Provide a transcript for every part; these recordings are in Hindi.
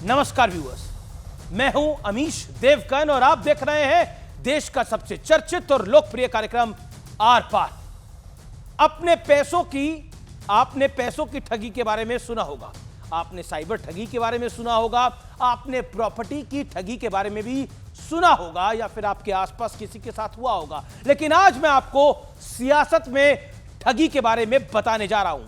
नमस्कार व्यूअर्स, मैं हूं अमीश देवगन और आप देख रहे हैं देश का सबसे चर्चित और लोकप्रिय कार्यक्रम आर पार। आपने पैसों की ठगी के बारे में सुना होगा, आपने साइबर ठगी के बारे में सुना होगा, आपने प्रॉपर्टी की ठगी के बारे में भी सुना होगा या फिर आपके आसपास किसी के साथ हुआ होगा। लेकिन आज मैं आपको सियासत में ठगी के बारे में बताने जा रहा हूं,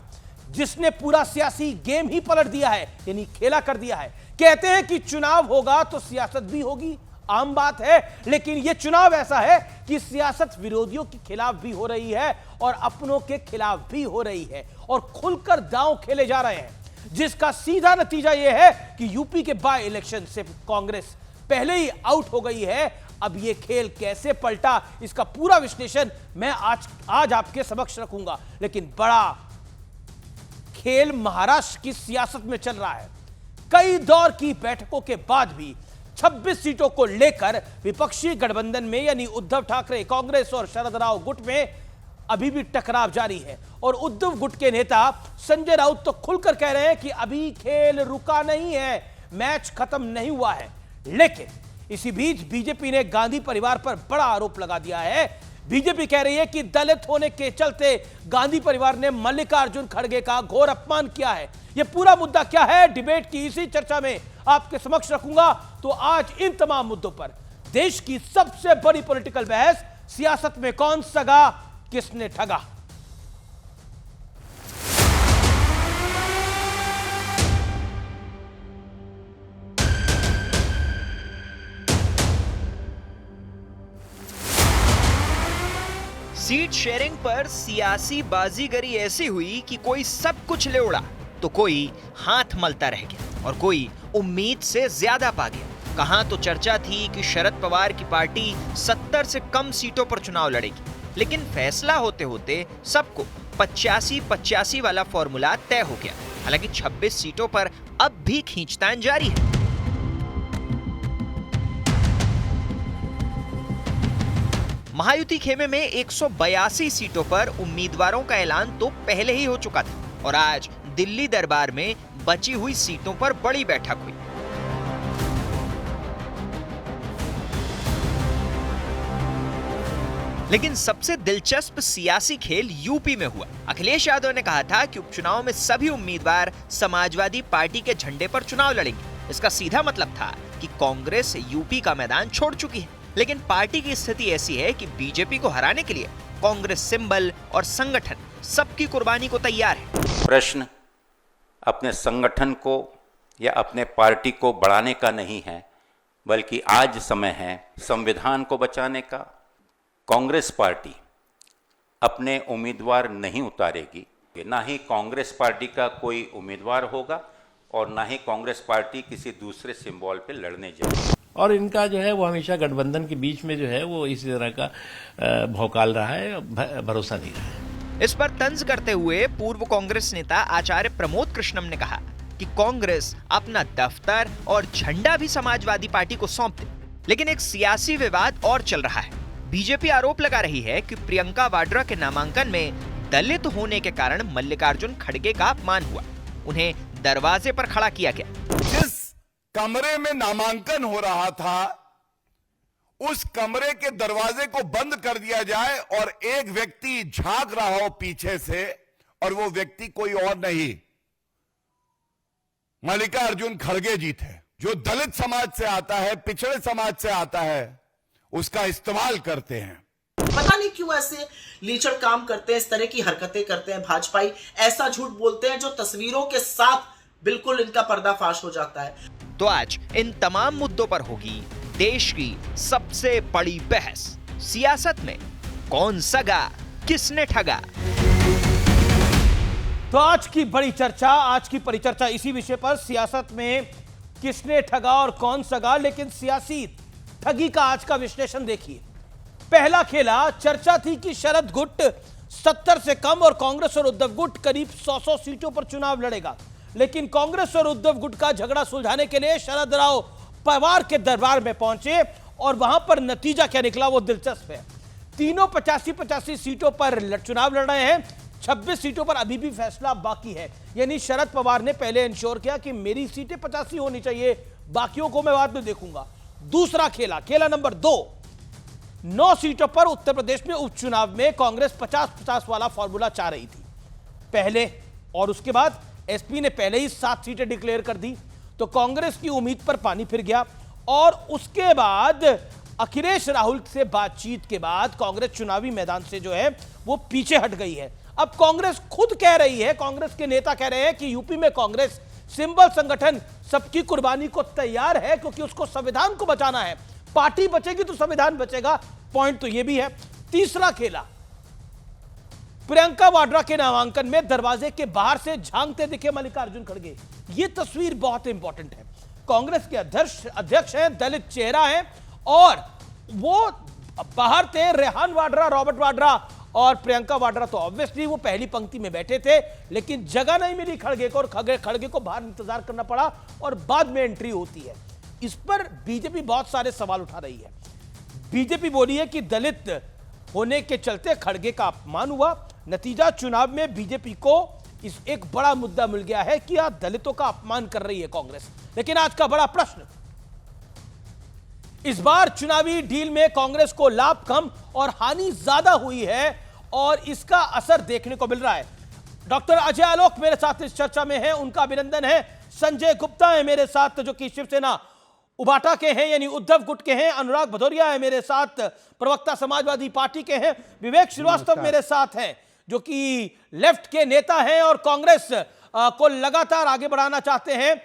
जिसने पूरा सियासी गेम ही पलट दिया है, यानी खेला कर दिया है। कहते हैं कि चुनाव होगा तो सियासत भी होगी, आम बात है, लेकिन यह चुनाव ऐसा है कि सियासत विरोधियों के खिलाफ भी हो रही है और अपनों के खिलाफ भी हो रही है और खुलकर दांव खेले जा रहे हैं, जिसका सीधा नतीजा यह है कि यूपी के बाय इलेक्शन से कांग्रेस पहले ही आउट हो गई है। अब यह खेल कैसे पलटा, इसका पूरा विश्लेषण मैं आज आपके समक्ष रखूंगा। लेकिन बड़ा खेल महाराष्ट्र की सियासत में चल रहा है। कई दौर की बैठकों के बाद भी 26 सीटों को लेकर विपक्षी गठबंधन में यानी उद्धव ठाकरे, कांग्रेस और शरद राव गुट में अभी भी टकराव जारी है। और उद्धव गुट के नेता संजय राउत तो खुलकर कह रहे हैं कि अभी खेल रुका नहीं है, मैच खत्म नहीं हुआ है। लेकिन इसी बीच बीजेपी ने गांधी परिवार पर बड़ा आरोप लगा दिया है। बीजेपी कह रही है कि दलित होने के चलते गांधी परिवार ने मल्लिकार्जुन खड़गे का घोर अपमान किया है। यह पूरा मुद्दा क्या है, डिबेट की इसी चर्चा में आपके समक्ष रखूंगा। तो आज इन तमाम मुद्दों पर देश की सबसे बड़ी पॉलिटिकल बहस, सियासत में कौन सगा किसने ठगा। सीट शेयरिंग पर सियासी बाजीगरी ऐसी हुई कि कोई सब कुछ ले उड़ा तो कोई हाथ मलता रह गया और कोई उम्मीद से ज्यादा पा गया। कहां तो चर्चा थी कि शरद पवार की पार्टी 70 से कम सीटों पर चुनाव लड़ेगी, लेकिन फैसला होते होते सबको 85-85 वाला फॉर्मूला तय हो गया। हालांकि 26 सीटों पर अब भी खींचतान जारी है। महायुति खेमे में 182 सीटों पर उम्मीदवारों का ऐलान तो पहले ही हो चुका था और आज दिल्ली दरबार में बची हुई सीटों पर बड़ी बैठक हुई। लेकिन सबसे दिलचस्प सियासी खेल यूपी में हुआ। अखिलेश यादव ने कहा था कि उपचुनाव में सभी उम्मीदवार समाजवादी पार्टी के झंडे पर चुनाव लड़ेंगे। इसका सीधा मतलब था कि कांग्रेस यूपी का मैदान छोड़ चुकी है। लेकिन पार्टी की स्थिति ऐसी है कि बीजेपी को हराने के लिए कांग्रेस सिंबल और संगठन सबकी कुर्बानी को तैयार है। प्रश्न अपने संगठन को या अपने पार्टी को बढ़ाने का नहीं है, बल्कि आज समय है संविधान को बचाने का। कांग्रेस पार्टी अपने उम्मीदवार नहीं उतारेगी, ना ही कांग्रेस पार्टी का कोई उम्मीदवार होगा और ना ही कांग्रेस पार्टी किसी दूसरे सिंबल पे लड़ने जाएगी। और इनका जो है वो हमेशा गठबंधन के बीच में जो है वो इसी तरह का भौकाल रहा है, भरोसा नहीं रहा है। इस पर तंज करते हुए पूर्व कांग्रेस नेता आचार्य प्रमोद कृष्णम ने कहा कि कांग्रेस अपना दफ्तर और झंडा भी समाजवादी पार्टी को सौंप दे। लेकिन एक सियासी विवाद और चल रहा है। बीजेपी आरोप लगा रही है कि प्रियंका वाड्रा के नामांकन में दलित होने के कारण मल्लिकार्जुन खड़गे का अपमान हुआ, उन्हें दरवाजे पर खड़ा किया गया। जिस कमरे में नामांकन हो रहा था उस कमरे के दरवाजे को बंद कर दिया जाए और एक व्यक्ति झांक रहा हो पीछे से, और वो व्यक्ति कोई और नहीं मल्लिकार्जुन खड़गे जी थे, जो दलित समाज से आता है, पिछड़े समाज से आता है, उसका इस्तेमाल करते हैं। पता नहीं क्यों ऐसे लीचड़ काम करते हैं, इस तरह की हरकतें करते हैं भाजपाई, ऐसा झूठ बोलते हैं जो तस्वीरों के साथ बिल्कुल इनका पर्दाफाश हो जाता है। तो आज इन तमाम मुद्दों पर होगी देश की सबसे बड़ी बहस। सियासत में कौन सगा किसने ठगा। तो आज की बड़ी चर्चा, आज की परिचर्चा इसी विषय पर, सियासत में किसने ठगा और कौन सगा। लेकिन सियासी ठगी का आज का विश्लेषण देखिए। पहला खेला चर्चा थी कि शरद गुट 70 से कम और कांग्रेस और उद्धव गुट करीब 100 सीटों पर चुनाव लड़ेगा। लेकिन कांग्रेस और उद्धव गुट का झगड़ा सुलझाने के लिए शरद राव पवार के दरबार में पहुंचे और वहां पर नतीजा क्या निकला वो दिलचस्प है। तीनों 85-85 सीटों पर चुनाव लड़ रहे हैं। 26 सीटों पर अभी भी फैसला बाकी है। यानी शरद पवार ने पहले इंश्योर किया कि मेरी सीटें 85 होनी चाहिए, बाकियों को मैं बाद में देखूंगा। दूसरा खेला नंबर 2, 9 सीटों पर उत्तर प्रदेश में उपचुनाव में कांग्रेस 50-50 वाला फॉर्मूला चाह रही थी पहले, और उसके बाद एसपी ने पहले ही 7 सीटें डिक्लेयर कर दी, तो कांग्रेस की उम्मीद पर पानी फिर गया। और उसके बाद अखिलेश राहुल से बातचीत के बाद कांग्रेस चुनावी मैदान से जो है वो पीछे हट गई है। अब कांग्रेस खुद कह रही है, कांग्रेस के नेता कह रहे हैं कि यूपी में कांग्रेस सिंबल संगठन सबकी कुर्बानी को तैयार है, क्योंकि उसको संविधान को बचाना है। पार्टी बचेगी तो संविधान बचेगा, पॉइंट तो यह भी है। तीसरा खेला, प्रियंका वाड्रा के नामांकन में दरवाजे के बाहर से झांकते दिखे मल्लिकार्जुन खड़गे। यह तस्वीर बहुत इंपॉर्टेंट है। कांग्रेस के अध्यक्ष हैं, दलित चेहरा है, और वो बाहर थे। रेहान वाड्रा, रॉबर्ट वाड्रा और प्रियंका वाड्रा तो ऑब्वियसली वो पहली पंक्ति में बैठे थे, लेकिन जगह नहीं मिली खड़गे को, और खड़गे को बाहर इंतजार करना पड़ा और बाद में एंट्री होती है। इस पर बीजेपी बहुत सारे सवाल उठा रही है। बीजेपी बोली है कि दलित होने के चलते खड़गे का अपमान हुआ। नतीजा, चुनाव में बीजेपी को इस एक बड़ा मुद्दा मिल गया है कि दलितों का अपमान कर रही है कांग्रेस। लेकिन आज का बड़ा प्रश्न, इस बार चुनावी डील में कांग्रेस को लाभ कम और हानि ज्यादा हुई है, और इसका असर देखने को मिल रहा है। डॉक्टर अजय आलोक मेरे साथ इस चर्चा में है, उनका अभिनंदन है। संजय गुप्ता है मेरे साथ, जो कि शिवसेना उबाटा के हैं, यानी उद्धव गुट के हैं। अनुराग भदौरिया है मेरे साथ, प्रवक्ता समाजवादी पार्टी के हैं। विवेक श्रीवास्तव मेरे साथ हैं, जो कि लेफ्ट के नेता हैं और कांग्रेस को लगातार आगे बढ़ाना चाहते हैं,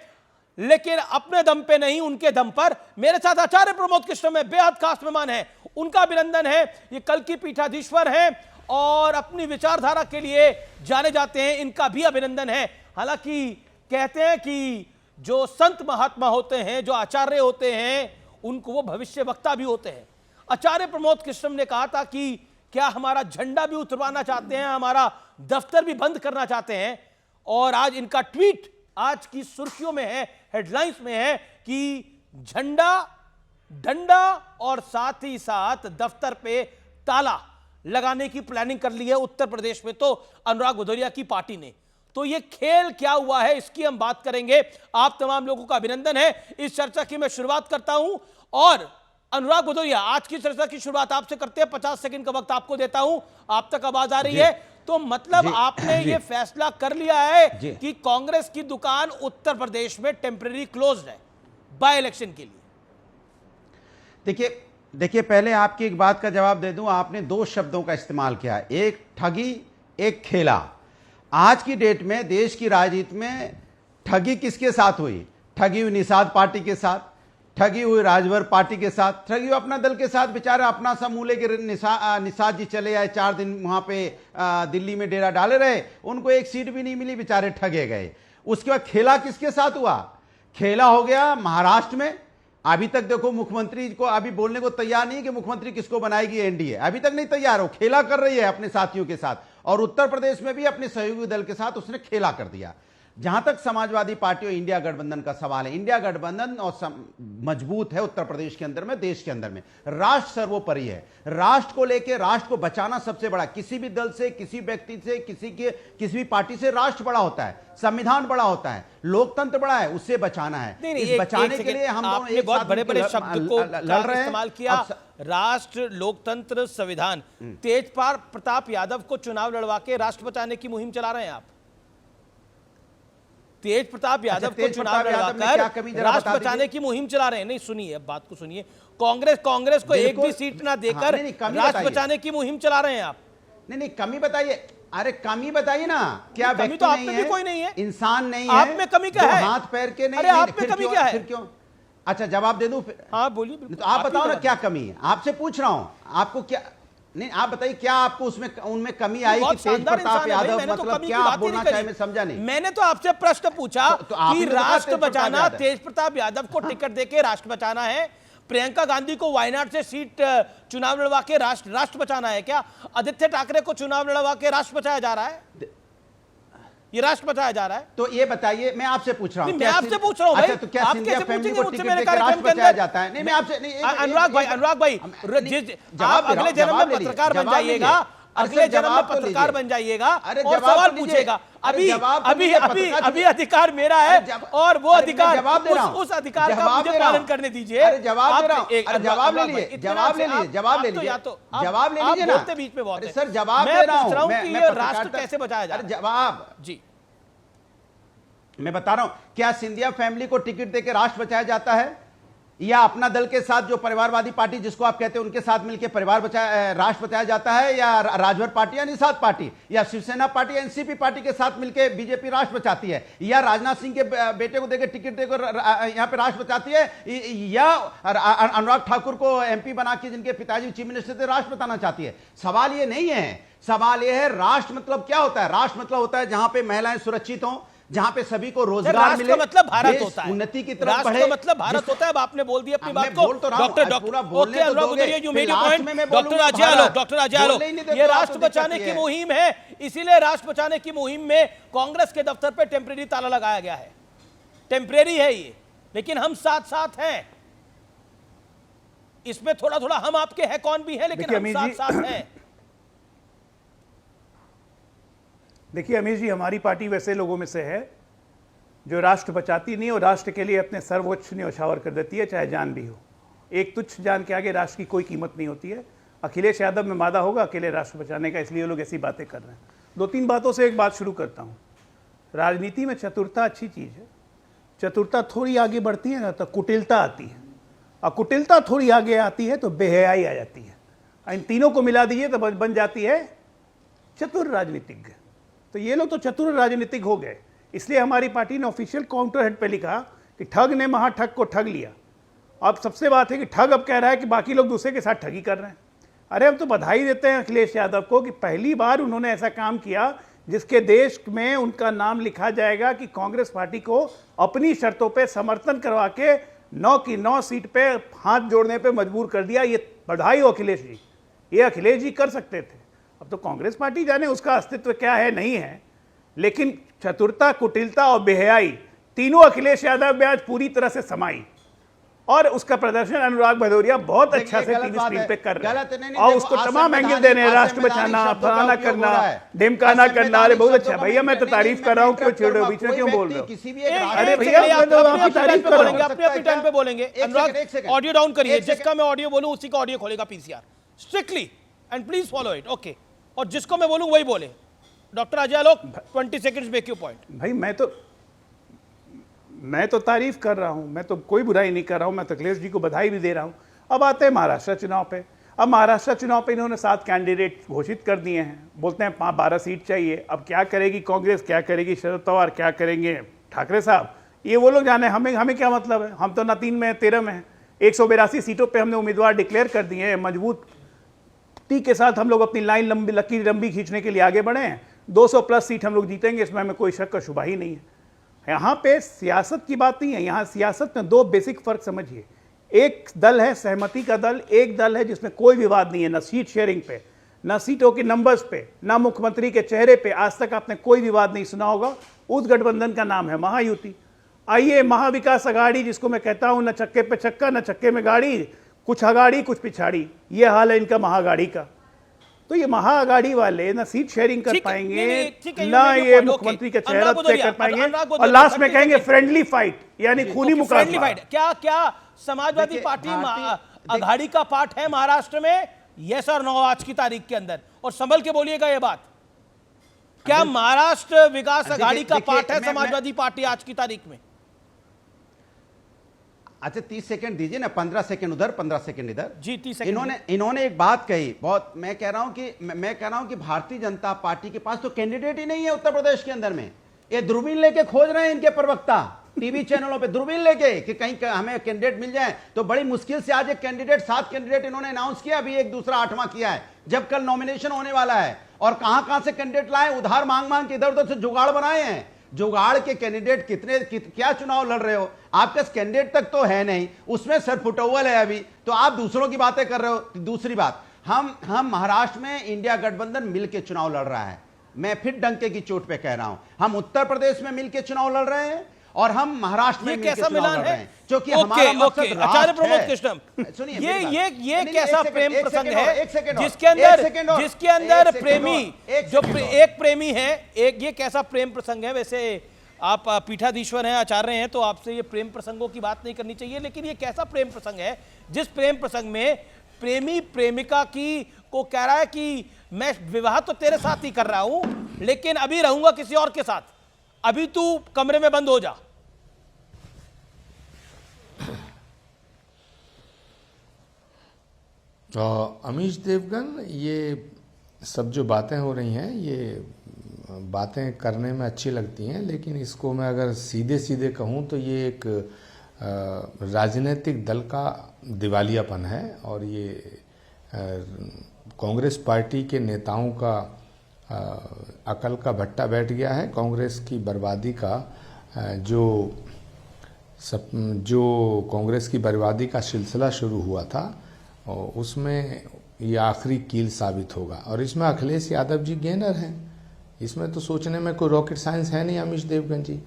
लेकिन अपने दम पे नहीं, उनके दम पर। मेरे साथ आचार्य प्रमोद कृष्ण में बेहद खास मेहमान है, उनका अभिनंदन है। ये कल की पीठाधीश्वर हैं और अपनी विचारधारा के लिए जाने जाते हैं, इनका भी अभिनंदन है। हालांकि कहते हैं कि जो संत महात्मा होते हैं, जो आचार्य होते हैं, उनको वो भविष्य वक्ता भी होते हैं। आचार्य प्रमोद कृष्ण ने कहा था कि क्या हमारा झंडा भी उतरवाना चाहते हैं, हमारा दफ्तर भी बंद करना चाहते हैं। और आज इनका ट्वीट आज की सुर्खियों में है, हेडलाइंस में है कि झंडा, डंडा और साथ ही साथ दफ्तर पे ताला लगाने की प्लानिंग कर ली है उत्तर प्रदेश में, तो अनुराग भदौरिया की पार्टी ने। तो ये खेल क्या हुआ है, इसकी हम बात करेंगे। आप तमाम लोगों का अभिनंदन है। इस चर्चा की मैं शुरुआत करता हूं, और अनुराग भदौरिया, आज की चर्चा की शुरुआत आपसे करते हैं। 50 सेकंड का वक्त आपको देता हूं। आप तक आवाज आ रही है? तो मतलब आपने ये फैसला कर लिया है कि कांग्रेस की दुकान उत्तर प्रदेश में टेम्परेरी क्लोज्ड है बाय इलेक्शन के लिए। देखिए पहले आपकी एक बात का जवाब दे दूं। आपने 2 शब्दों का इस्तेमाल किया, एक ठगी, एक खेला। आज की डेट में देश की राजनीति में ठगी किसके साथ हुई? ठगी हुई निषाद पार्टी के साथ, ठगी हुई राजभर पार्टी के साथ, ठगी हुई अपना दल के साथ। बेचारा अपना सा मूले के निषाद जी चले आए, 4 दिन वहां पे दिल्ली में डेरा डाले रहे, उनको एक सीट भी नहीं मिली, बेचारे ठगे गए। उसके बाद खेला किसके साथ हुआ? खेला हो गया महाराष्ट्र में। अभी तक देखो मुख्यमंत्री को अभी बोलने को तैयार नहीं है कि मुख्यमंत्री किसको बनाएगी एनडीए, अभी तक नहीं तैयार हो। खेला कर रही है अपने साथियों के साथ, और उत्तर प्रदेश में भी अपने सहयोगी दल के साथ उसने खेला कर दिया। जहां तक समाजवादी पार्टी और इंडिया गठबंधन का सवाल है, इंडिया गठबंधन और मजबूत है उत्तर प्रदेश के अंदर में, देश के अंदर में। राष्ट्र सर्वोपरि है। राष्ट्र को लेकर, राष्ट्र को बचाना सबसे बड़ा, किसी भी दल से, किसी व्यक्ति से, किसी भी पार्टी से राष्ट्र बड़ा होता है, संविधान बड़ा होता है, लोकतंत्र बड़ा है, उससे बचाना है। इस बचाने के लिए हम दोनों एक बहुत बड़े बड़े शब्द को लड़ रहे हैं, इस्तेमाल किया। राष्ट्र, लोकतंत्र, संविधान। तेज प्रताप यादव को चुनाव लड़वा के राष्ट्र बचाने की मुहिम चला रहे हैं आप। तेज प्रताप यादव को चुनाव लड़वाकर राष्ट्र बचाने की मुहिम चला रहे हैं। नहीं, सुनिए, अब बात को सुनिए। कांग्रेस को एक भी सीट ना देकर राष्ट्र बचाने की मुहिम चला रहे हैं आप। नहीं, कमी बताइए। अरे कमी बताइए ना, क्या कमी तो आप में भी कोई नहीं है, इंसान नहीं है, आप में कमी क्या है? हाथ पैर के नहीं। अरे आप में कमी क्या है? फिर क्यों? अच्छा, जवाब दे दूं? हाँ बोलिए। तो आप बताओ ना क्या कमी है, आपसे पूछ रहा हूं। आपको क्या, नहीं आप बताइए क्या आपको उनमें कमी आई कि तेज प्रताप यादव, मतलब क्या आप बोलना चाहे, मैं समझा नहीं। मैंने तो आपसे प्रश्न पूछा कि राष्ट्र बचाना, तेज प्रताप यादव को टिकट देके राष्ट्र बचाना है, प्रियंका गांधी को वायनाड से सीट चुनाव लड़वा के राष्ट्र बचाना है क्या? आदित्य ठाकरे को चुनाव लड़वा के राष्ट्र बचाया जा रहा है? ये राष्ट्र बचाया जा रहा है? तो ये बताइए, मैं आपसे पूछ रहा हूं। मैं आपसे पूछ रहा हूं भाई, अच्छा, तो क्या आप सिंधिया कैसे फैमिली पूछेंगे को मुझसे? टिकट मेरे देकर कार्यक्रम राष्ट्र के बचाया अंदर जाता है? नहीं, मैं आपसे नहीं, अनुराग भाई जब अगले जन्म में पत्रकार बन जाइएगा, अगले जन्म में पत्रकार बन जाइएगा और सवाल पूछेगा। अभी जवाब तो अभी दीजिए, अभी पत्रकार अभी जी। अधिकार मेरा है और वो अरे मैं अधिकार जवाब दे रहा हूं। उस अधिकार का जवाब मुझे दे रहा पालन हूं। करने दीजिए। अरे जवाब दे रहा हूं। आप एक- अरे जवाब ले अनुराग भाई, लीजिए, इतना जवाब ले से लीजिए, आप- जवाब आप ले तो लीजिए। या तो आप- जवाब ले आप लीजिए ना। बोलते बीच में बहुत अरे है। सर जवाब मैं दे रहा पूछ हूं। कि मैं ये पत्रकारिता- राष्ट्र कैसे बचाया जा अरे रहा है? जवाब जी मैं बता रहा हूं, क्या सिंधिया फैमिली को टिकट देकर राष्ट्र बचाया जाता है, या अपना दल के साथ जो परिवारवादी पार्टी जिसको आप कहते हैं उनके साथ मिलकर परिवार बचाया, राष्ट्र बचाया जाता है, या राजभर पार्टी या निषाद पार्टी या शिवसेना पार्टी या एनसीपी पार्टी के साथ मिलकर बीजेपी राष्ट्र बचाती है, या राजनाथ सिंह के बेटे को देकर टिकट देकर यहां पे राष्ट्र बचाती है, या अनुराग ठाकुर को एमपी बना के जिनके पिताजी चीफ मिनिस्टर थे राष्ट्र बताना चाहती है? सवाल ये नहीं है। सवाल ये है राष्ट्र मतलब क्या होता है। राष्ट्र मतलब होता है जहां पे महिलाएं सुरक्षित हों, जहां पे सभी को रोजगार राष्ट्र मिले, का मतलब भारत देश होता है। उन्नति की तरफ राष्ट्र बढ़े। का मतलब भारत होता है। अब आपने बोल दिया अपनी मैं बात को। बोल तो रहा हूं, डॉक्टर आज पूरा बोलने ओके तो अनुराग दोगे, उदय, you फिर made your लास्ट point। में मैं डॉक्टर बोलूंगा अजय आलोक, भारत। डॉक्टर अजय आलोक, बोलने ही नहीं देते ये आप तो राष्ट्र दिक्कत बचाने ये की है। मुहिम है, इसीलिए राष्ट्र बचाने की मुहिम में कांग्रेस के दफ्तर पे टेम्परेरी ताला लगाया गया है। टेम्परेरी है ये, लेकिन हम साथ साथ हैं। इसमें थोड़ा थोड़ा हम आपके हैं कौन भी है, लेकिन देखिए हम अमीर साथ जी- साथ हैं। देखिए अमीर जी, हमारी पार्टी वैसे लोगों में से है जो राष्ट्र बचाती नहीं और राष्ट्र के लिए अपने सर्वोच्च न्यौछावर कर देती है, चाहे जान भी हो। एक तुच्छ जान के आगे राष्ट्र की कोई कीमत नहीं होती है। अखिलेश यादव में मादा होगा अकेले राष्ट्र बचाने का, इसलिए लोग ऐसी बातें कर रहे हैं। दो तीन बातों से एक बात शुरू करता हूँ। राजनीति में चतुरता अच्छी चीज़ है। चतुरता थोड़ी आगे बढ़ती है ना तो कुटिलता आती है, और कुटिलता थोड़ी आगे आती है तो बेहयाई आ जाती है। इन तीनों को मिला दीजिए तो बन जाती है चतुर राजनीतिज्ञ। तो ये लोग तो चतुर राजनीतिक हो गए। इसलिए हमारी पार्टी ने ऑफिशियल काउंटर हेड पे लिखा कि ठग ने महाठग को ठग लिया। अब सबसे बात है कि ठग अब कह रहा है कि बाकी लोग दूसरे के साथ ठगी कर रहे हैं। अरे हम तो बधाई देते हैं अखिलेश यादव को कि पहली बार उन्होंने ऐसा काम किया जिसके देश में उनका नाम लिखा जाएगा कि कांग्रेस पार्टी को अपनी शर्तों पे समर्थन करवा के 9 की 9 सीट पे हाथ जोड़ने पे मजबूर कर दिया। ये बधाई हो अखिलेश जी, ये अखिलेश जी कर सकते थे। अब तो कांग्रेस पार्टी जाने उसका अस्तित्व क्या है नहीं है, लेकिन चतुरता, कुटिलता और बेहयाई तीनों अखिलेश यादव में आज पूरी तरह से समाई, और उसका प्रदर्शन अनुराग भदौरिया बहुत देखिए, अच्छा से गलत टीवी बात स्क्रीन है। पे कर रहे गलत है, हैं, नहीं, और देखो, उसको तमाम असंवैधानिक- एंगल दे रहे हैं, राष्ट्र असंवैधानिक बचाना, शब्दों का फलाना उपयोग हो करना, रहा है। ढिमकाना करना। अरे बहुत अच्छा असंवैधानिक भैया, मैं तो शब्दों तारीफ का कर रहा हूँ, क्यों मैं छेड़ रहे हो करूंगा, बीच में, कोई क्यों बोल व्यक्ति रहे हो? किसी भी एक अरे राष्ट्र भैया, से- मैं तो आपकी अपनी तारीफ टाइम पे कर रहा बोलेंगे, हूं। अपने अपनी टाइम पे बोलेंगे। एक अनुराग सेकंड, एक सेकंड। ऑडियो डाउन करिए, एक जिसका मैं ऑडियो बोलूं उसी का ऑडियो खोलेगा PCR strictly, and please follow it. Okay, और जिसको मैं बोलूं वही बोले। Doctor Ajay Alok, 20 seconds make your point. भाई मैं तो तारीफ कर रहा हूं, मैं तो कोई बुराई नहीं कर रहा हूं, मैं तो अखिलेश जी को बधाई भी दे रहा हूं। अब आते हैं महाराष्ट्र चुनाव पे। अब महाराष्ट्र चुनाव पे इन्होंने 7 कैंडिडेट घोषित कर दिए हैं, बोलते हैं 12 सीट चाहिए। अब क्या करेगी कांग्रेस, क्या करेगी शरद पवार, क्या करेंगे ठाकरे साहब, ये वो लोग जाने, हमें क्या मतलब है। हम तो ना 3 में हैं, 13 में हैं। 182 सीटों पे हमने उम्मीदवार डिक्लेयर कर दिए हैं। मजबूती के साथ हम लोग अपनी लाइन लंबी खींचने के लिए आगे बढ़े हैं। 200+ सीट हम लोग जीतेंगे, इसमें हमें कोई शक का शुबा ही नहीं है। यहाँ पे सियासत की बात नहीं है, यहाँ सियासत में 2 बेसिक फर्क समझिए। एक दल है सहमति का दल, एक दल है जिसमें कोई विवाद नहीं है, ना सीट शेयरिंग पे, ना सीटों के नंबर्स पे, ना मुख्यमंत्री के चेहरे पे। आज तक आपने कोई विवाद नहीं सुना होगा। उस गठबंधन का नाम है महायुति। आइए महाविकास अघाड़ी, जिसको मैं कहता हूं न चक्के पे चक्का न चक्के में गाड़ी, कुछ अगाड़ी कुछ पिछाड़ी, ये हाल है इनका महागाड़ी का। तो ये महाअघाड़ी वाले ना सीट शेयरिंग कर पाएंगे, ना ये मुख्यमंत्री का चेहरा तय कर पाएंगे, और लास्ट में कहेंगे फ्रेंडली फाइट, यानी खूनी मुकाबला। क्या समाजवादी देखिए, पार्टी भारतीय- अघाड़ी का पार्ट है महाराष्ट्र में? यस और नो आज की तारीख के अंदर, और संभल के बोलिएगा ये बात। क्या महाराष्ट्र विकास अघाड़ी का पार्ट है समाजवादी पार्टी आज की तारीख में? अच्छा 30 सेकंड दीजिए ना, 15 सेकंड उधर 15 सेकंड इधर। जी 30 सेकंड। इन्होंने एक बात कही, बहुत मैं कह रहा हूं कि भारतीय जनता पार्टी के पास तो कैंडिडेट ही नहीं है उत्तर प्रदेश के अंदर में। ये दूरबीन लेके खोज रहे हैं इनके प्रवक्ता, टीवी चैनलों पे दूरबीन लेके कि कहीं हमें कैंडिडेट मिल जाए। तो बड़ी मुश्किल से आज एक कैंडिडेट, 7 कैंडिडेट इन्होंने अनाउंस किया, अभी एक दूसरा 8वां किया है, जब कल नॉमिनेशन होने वाला है। और कहां से कैंडिडेट लाए, उधार मांग के इधर उधर से जुगाड़ बनाए हैं। जुगाड़ के कैंडिडेट क्या चुनाव लड़ रहे हो? आपका कैंडिडेट तक तो है नहीं, उसमें सर फुटोवल है अभी, तो आप दूसरों की बातें कर रहे हो। दूसरी बात, हम महाराष्ट्र में इंडिया गठबंधन मिलकर चुनाव लड़ रहा है। मैं फिर डंके की चोट पे कह रहा हूं, हम उत्तर प्रदेश में मिलकर चुनाव लड़ रहे हैं, और हम महाराष्ट्र में ये मिलकर कैसा चुनाव मिलान लड़ रहे है? हैं, क्योंकि हमारा मकसद आचार्य राष्ट्र प्रमोद है। कृष्णम, सुनिए ये मेरी बात। ये नहीं, कैसा एक सेकंड, प्रेम एक प्रसंग सेकंड और, है एक सेकंड और, जिसके अंदर एक सेकंड और, जिसके अंदर एक सेकंड प्रेमी और, एक जो सेकंड और। एक प्रेमी है, एक ये कैसा प्रेम प्रसंग है? वैसे आप पीठाधीश्वर हैं, आचार्य हैं, तो आपसे ये प्रेम प्रसंगों की बात नहीं करनी चाहिए, लेकिन ये कैसा प्रेम प्रसंग है जिस प्रेम प्रसंग में प्रेमी प्रेमिका की को कह रहा है कि मैं विवाह तो तेरे साथ ही कर रहा हूं, लेकिन अभी रहूंगा किसी और के साथ, अभी तू कमरे में बंद हो जा। अमीश देवगन, ये सब जो बातें हो रही हैं, ये बातें करने में अच्छी लगती हैं, लेकिन इसको मैं अगर सीधे सीधे कहूँ तो ये एक राजनीतिक दल का दिवालियापन है, और ये कांग्रेस पार्टी के नेताओं का अकल का भट्टा बैठ गया है। कांग्रेस की बर्बादी का जो कांग्रेस की बर्बादी का सिलसिला शुरू हुआ था, उसमें ये आखिरी कील साबित होगा। और इसमें अखिलेश यादव जी गेनर हैं, इसमें तो सोचने में कोई रॉकेट साइंस है नहीं। अमीश देवगन जी,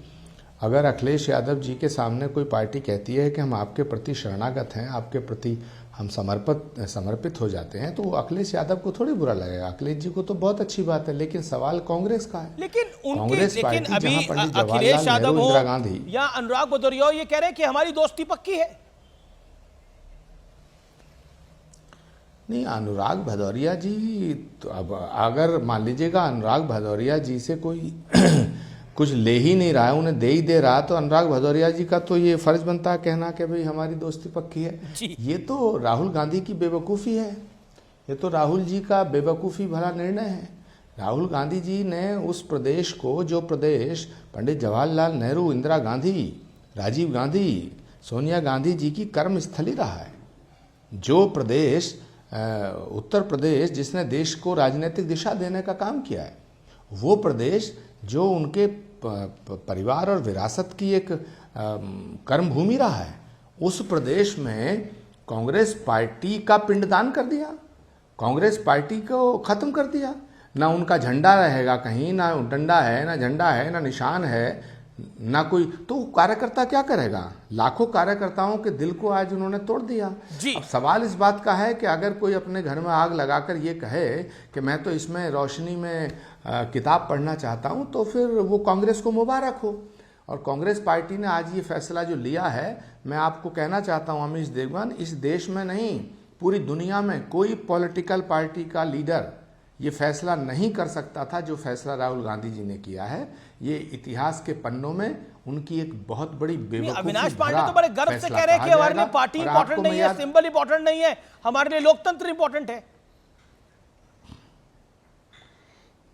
अगर अखिलेश यादव जी के सामने कोई पार्टी कहती है कि हम आपके प्रति शरणागत हैं, आपके प्रति हम समर्पित हो जाते हैं, तो अखिलेश यादव को थोड़ी बुरा लगेगा। अखिलेश जी को तो बहुत अच्छी बात है, लेकिन सवाल कांग्रेस का है। लेकिन कांग्रेस लेकिन पार्टी अभी जहां पंडित अखिलेश जवाहरलाल यादव नेहरू, हो इंदिरा गांधी या अनुराग भदौरिया हो, ये कह रहे हैं कि हमारी दोस्ती पक्की है। नहीं, अनुराग भदौरिया जी तो अब अगर मान लीजिएगा अनुराग भदौरिया जी से कोई कुछ ले ही नहीं रहा है, उन्हें दे ही दे रहा, तो अनुराग भदौरिया जी का तो ये फर्ज बनता है कहना कि भाई हमारी दोस्ती पक्की है। ये तो राहुल गांधी की बेवकूफ़ी है, ये तो राहुल जी का बेवकूफ़ी भरा निर्णय है। राहुल गांधी जी ने उस प्रदेश को, जो प्रदेश पंडित जवाहरलाल नेहरू, इंदिरा गांधी, राजीव गांधी, सोनिया गांधी जी की कर्मस्थली रहा है, जो प्रदेश उत्तर प्रदेश जिसने देश को राजनीतिक दिशा देने का काम किया है, वो प्रदेश जो उनके परिवार और विरासत की एक कर्मभूमि रहा है, उस प्रदेश में कांग्रेस पार्टी का पिंडदान कर दिया, कांग्रेस पार्टी को खत्म कर दिया। ना उनका झंडा रहेगा कहीं, ना डंडा है, ना झंडा है, ना निशान है, ना कोई, तो कार्यकर्ता क्या करेगा? लाखों कार्यकर्ताओं के दिल को आज उन्होंने तोड़ दिया। अब सवाल इस बात का है कि अगर कोई अपने घर में आग लगाकर ये कहे कि मैं तो इसमें रोशनी में किताब पढ़ना चाहता हूं, तो फिर वो कांग्रेस को मुबारक हो। और कांग्रेस पार्टी ने आज ये फैसला जो लिया है, मैं आपको कहना चाहता हूं अमीश देवगन, इस देश में नहीं पूरी दुनिया में कोई पॉलिटिकल पार्टी का लीडर ये फैसला नहीं कर सकता था जो फैसला राहुल गांधी जी ने किया है। ये इतिहास के पन्नों में उनकी एक बहुत बड़ी बेवकूफी। अविनाश पांडे तो बड़े गर्व से कह रहे हैं कि हमारे लिए पार्टी इंपॉर्टेंट नहीं है, सिंबल इंपॉर्टेंट नहीं है, हमारे लिए लोकतंत्र इंपॉर्टेंट है।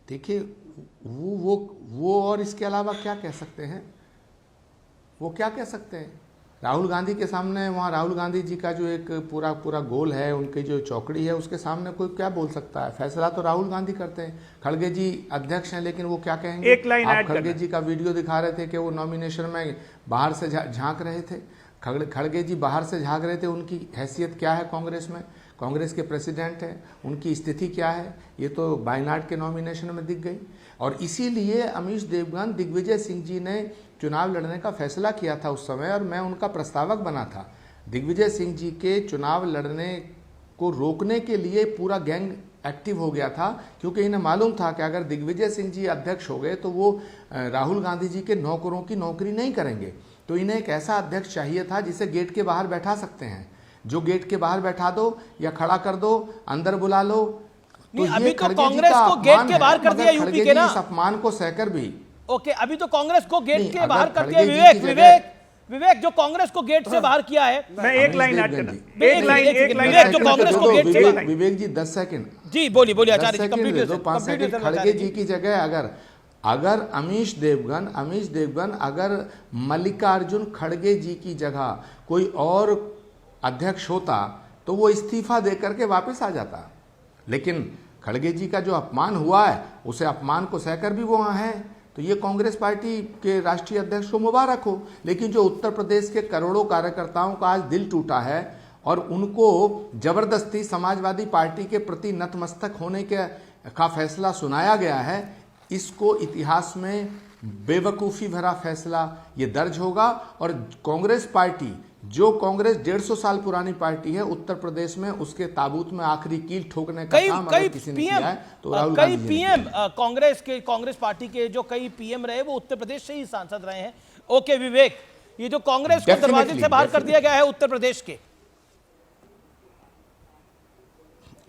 देखिए, वो और इसके अलावा क्या कह सकते हैं? वो क्या कह सकते हैं? राहुल गांधी के सामने, वहाँ राहुल गांधी जी का जो एक पूरा गोल है, उनकी जो चौकड़ी है, उसके सामने कोई क्या बोल सकता है? फैसला तो राहुल गांधी करते हैं। खड़गे जी अध्यक्ष हैं, लेकिन वो क्या कहेंगे? एक लाइन आप खड़गे जी का वीडियो दिखा रहे थे कि वो नॉमिनेशन में बाहर से झांक रहे थे। खड़गे जी बाहर से झांक रहे थे, उनकी हैसियत क्या है कांग्रेस में? कांग्रेस के प्रेसिडेंट हैं, उनकी स्थिति क्या है? ये तो वायनाड के नॉमिनेशन में दिख गई। और इसीलिए अमीश देवगन, दिग्विजय सिंह जी ने चुनाव लड़ने का फैसला किया था उस समय, और मैं उनका प्रस्तावक बना था। दिग्विजय सिंह जी के चुनाव लड़ने को रोकने के लिए पूरा गैंग एक्टिव हो गया था, क्योंकि इन्हें मालूम था कि अगर दिग्विजय सिंह जी अध्यक्ष हो गए तो वो राहुल गांधी जी के नौकरों की नौकरी नहीं करेंगे। तो इन्हें एक ऐसा अध्यक्ष चाहिए था जिसे गेट के बाहर बैठा सकते हैं, जो गेट के बाहर बैठा दो या खड़ा कर दो, अंदर बुला लो। तो अभी तो कांग्रेस को गेट के बाहर कर दिया यूपी के ना, इस अपमान को सहकर भी। ओके, अभी तो कांग्रेस को गेट के बाहर कर दिया। विवेक जो कांग्रेस को गेट से बाहर किया है, मैं एक लाइन ऐड करना, विवेक जो कांग्रेस को गेट से, विवेक जी 10 सेकंड जी बोलिए आचार्य जी, कंप्लीट 5 सेकंड। खड़गे जी की जगह अगर अमीश देवगन अगर मल्लिकार्जुन खड़गे जी की जगह कोई और अध्यक्ष होता तो वो इस्तीफा देकर के वापस आ जाता। लेकिन खड़गे जी का जो अपमान हुआ है, उसे अपमान को सहकर भी वो वहाँ है, तो ये कांग्रेस पार्टी के राष्ट्रीय अध्यक्ष को मुबारक हो। लेकिन जो उत्तर प्रदेश के करोड़ों कार्यकर्ताओं का आज दिल टूटा है और उनको जबरदस्ती समाजवादी पार्टी के प्रति नतमस्तक होने का फैसला सुनाया गया है, इसको इतिहास में बेवकूफ़ी भरा फैसला ये दर्ज होगा। और कांग्रेस पार्टी, जो कांग्रेस 150 साल पुरानी पार्टी है उत्तर प्रदेश में, उसके ताबूत में आखिरी कील ठोकने का काम अगर किसी ने किया है तो राहुल गांधी जी ने किया पीएम कांग्रेस पार्टी के जो कई पीएम रहे वो उत्तर प्रदेश से ही सांसद रहे हैं। ओके विवेक, ये जो कांग्रेस को दरवाजे से बाहर कर दिया गया है उत्तर प्रदेश के,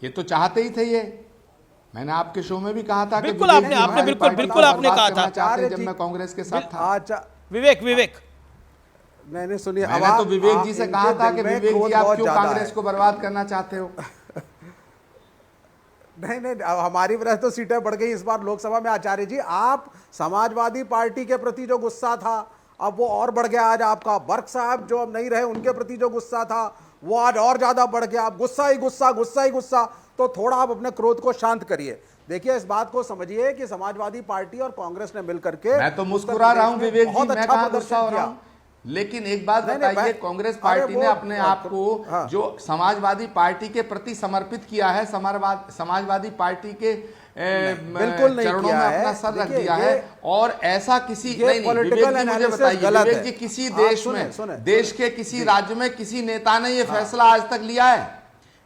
ये तो चाहते ही थे। ये मैंने आपके शो में भी कहा था कि बिल्कुल आपने कहा था जब मैं कांग्रेस के साथ था। विवेक मैंने सुनिए, मैंने तो विवेक जी से कहा था कि विवेक जी आप क्यों कांग्रेस को बर्बाद करना चाहते हो? नहीं, हमारी वजह तो सीटें बढ़ गई इस बार लोकसभा में। आचार्य जी, आप समाजवादी पार्टी के प्रति जो गुस्सा था अब वो और बढ़ गया। आज आपका बर्क साहब जो अब नहीं रहे उनके प्रति जो गुस्सा था वो आज और ज्यादा बढ़ गया। आप गुस्सा ही गुस्सा। तो थोड़ा आप अपने क्रोध को शांत करिए। देखिए, इस बात को समझिए कि समाजवादी पार्टी और कांग्रेस ने मिलकर के, मैं तो मुस्कुरा रहा हूं विवेक जी, बहुत अच्छा प्रदर्शन किया। लेकिन एक बात बताइए, कांग्रेस पार्टी ने अपने आप को जो समाजवादी पार्टी के प्रति समर्पित किया है, समाजवादी पार्टी के बिल्कुल नहीं चरणों किया में है। अपना सर रख दिया है। और ऐसा किसी नहीं, विवेक जी मुझे बताइए, विवेक जी किसी देश में, देश के किसी राज्य में किसी नेता ने ये फैसला आज तक लिया है?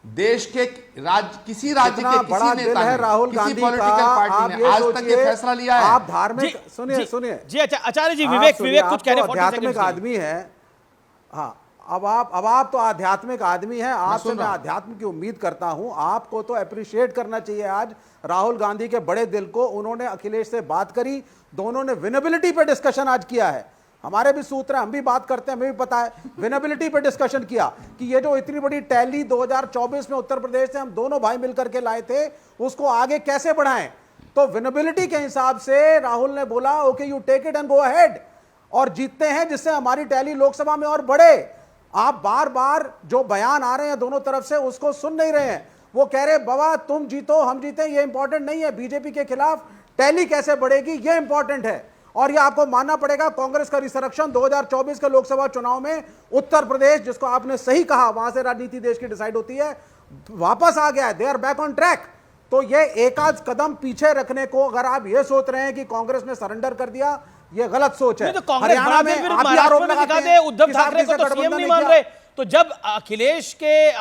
देश के किसी राज्य के किसी नेता ने, राहुल किसी गांधी पॉलिटिकल पार्टी ने आज तक ये फैसला लिया है? आप धार्मिक सुनिए जी, अच्छा आचार्य जी, विवेक कुछ कह रहे हैं। आध्यात्मिक आदमी है। हाँ, अब आप तो आध्यात्मिक आदमी हैं। आपसे मैं आध्यात्म की उम्मीद करता हूं। आपको तो अप्रिशिएट करना चाहिए आज राहुल गांधी के बड़े दिल को। उन्होंने अखिलेश से बात करी, दोनों ने विनेबिलिटी पे डिस्कशन आज किया है। हमारे भी सूत्र हैं, हम भी बात करते हैं, हमें भी पता है। विनेबिलिटी पे डिस्कशन किया कि ये जो इतनी बड़ी टैली 2024 में उत्तर प्रदेश से हम दोनों भाई मिलकर के लाए थे, उसको आगे कैसे बढ़ाएं। तो विनेबिलिटी के हिसाब से राहुल ने बोला okay you take it and go ahead, और जीतते हैं जिससे हमारी टैली लोकसभा में और बढ़े। आप बार बार जो बयान आ रहे हैं दोनों तरफ से उसको सुन नहीं रहे हैं। वो कह रहे बाबा तुम जीतो हम जीते, ये इंपॉर्टेंट नहीं है, बीजेपी के खिलाफ टैली कैसे बढ़ेगी ये इंपॉर्टेंट है। और ये आपको मानना पड़ेगा, कांग्रेस का रिसरेक्शन 2024 के लोकसभा चुनाव में उत्तर प्रदेश, जिसको आपने सही कहा वहां से राजनीति देश की डिसाइड होती है, वापस आ गया है। They are back on track. तो ये एक आध कदम पीछे रखने को अगर आप ये सोच रहे हैं कि कांग्रेस ने सरेंडर कर दिया, ये गलत सोच है। तो कांग्रेस दिखा दे, उद्धव ठाकरे को तो सीएम नहीं मान रहे। तो जब अखिलेश के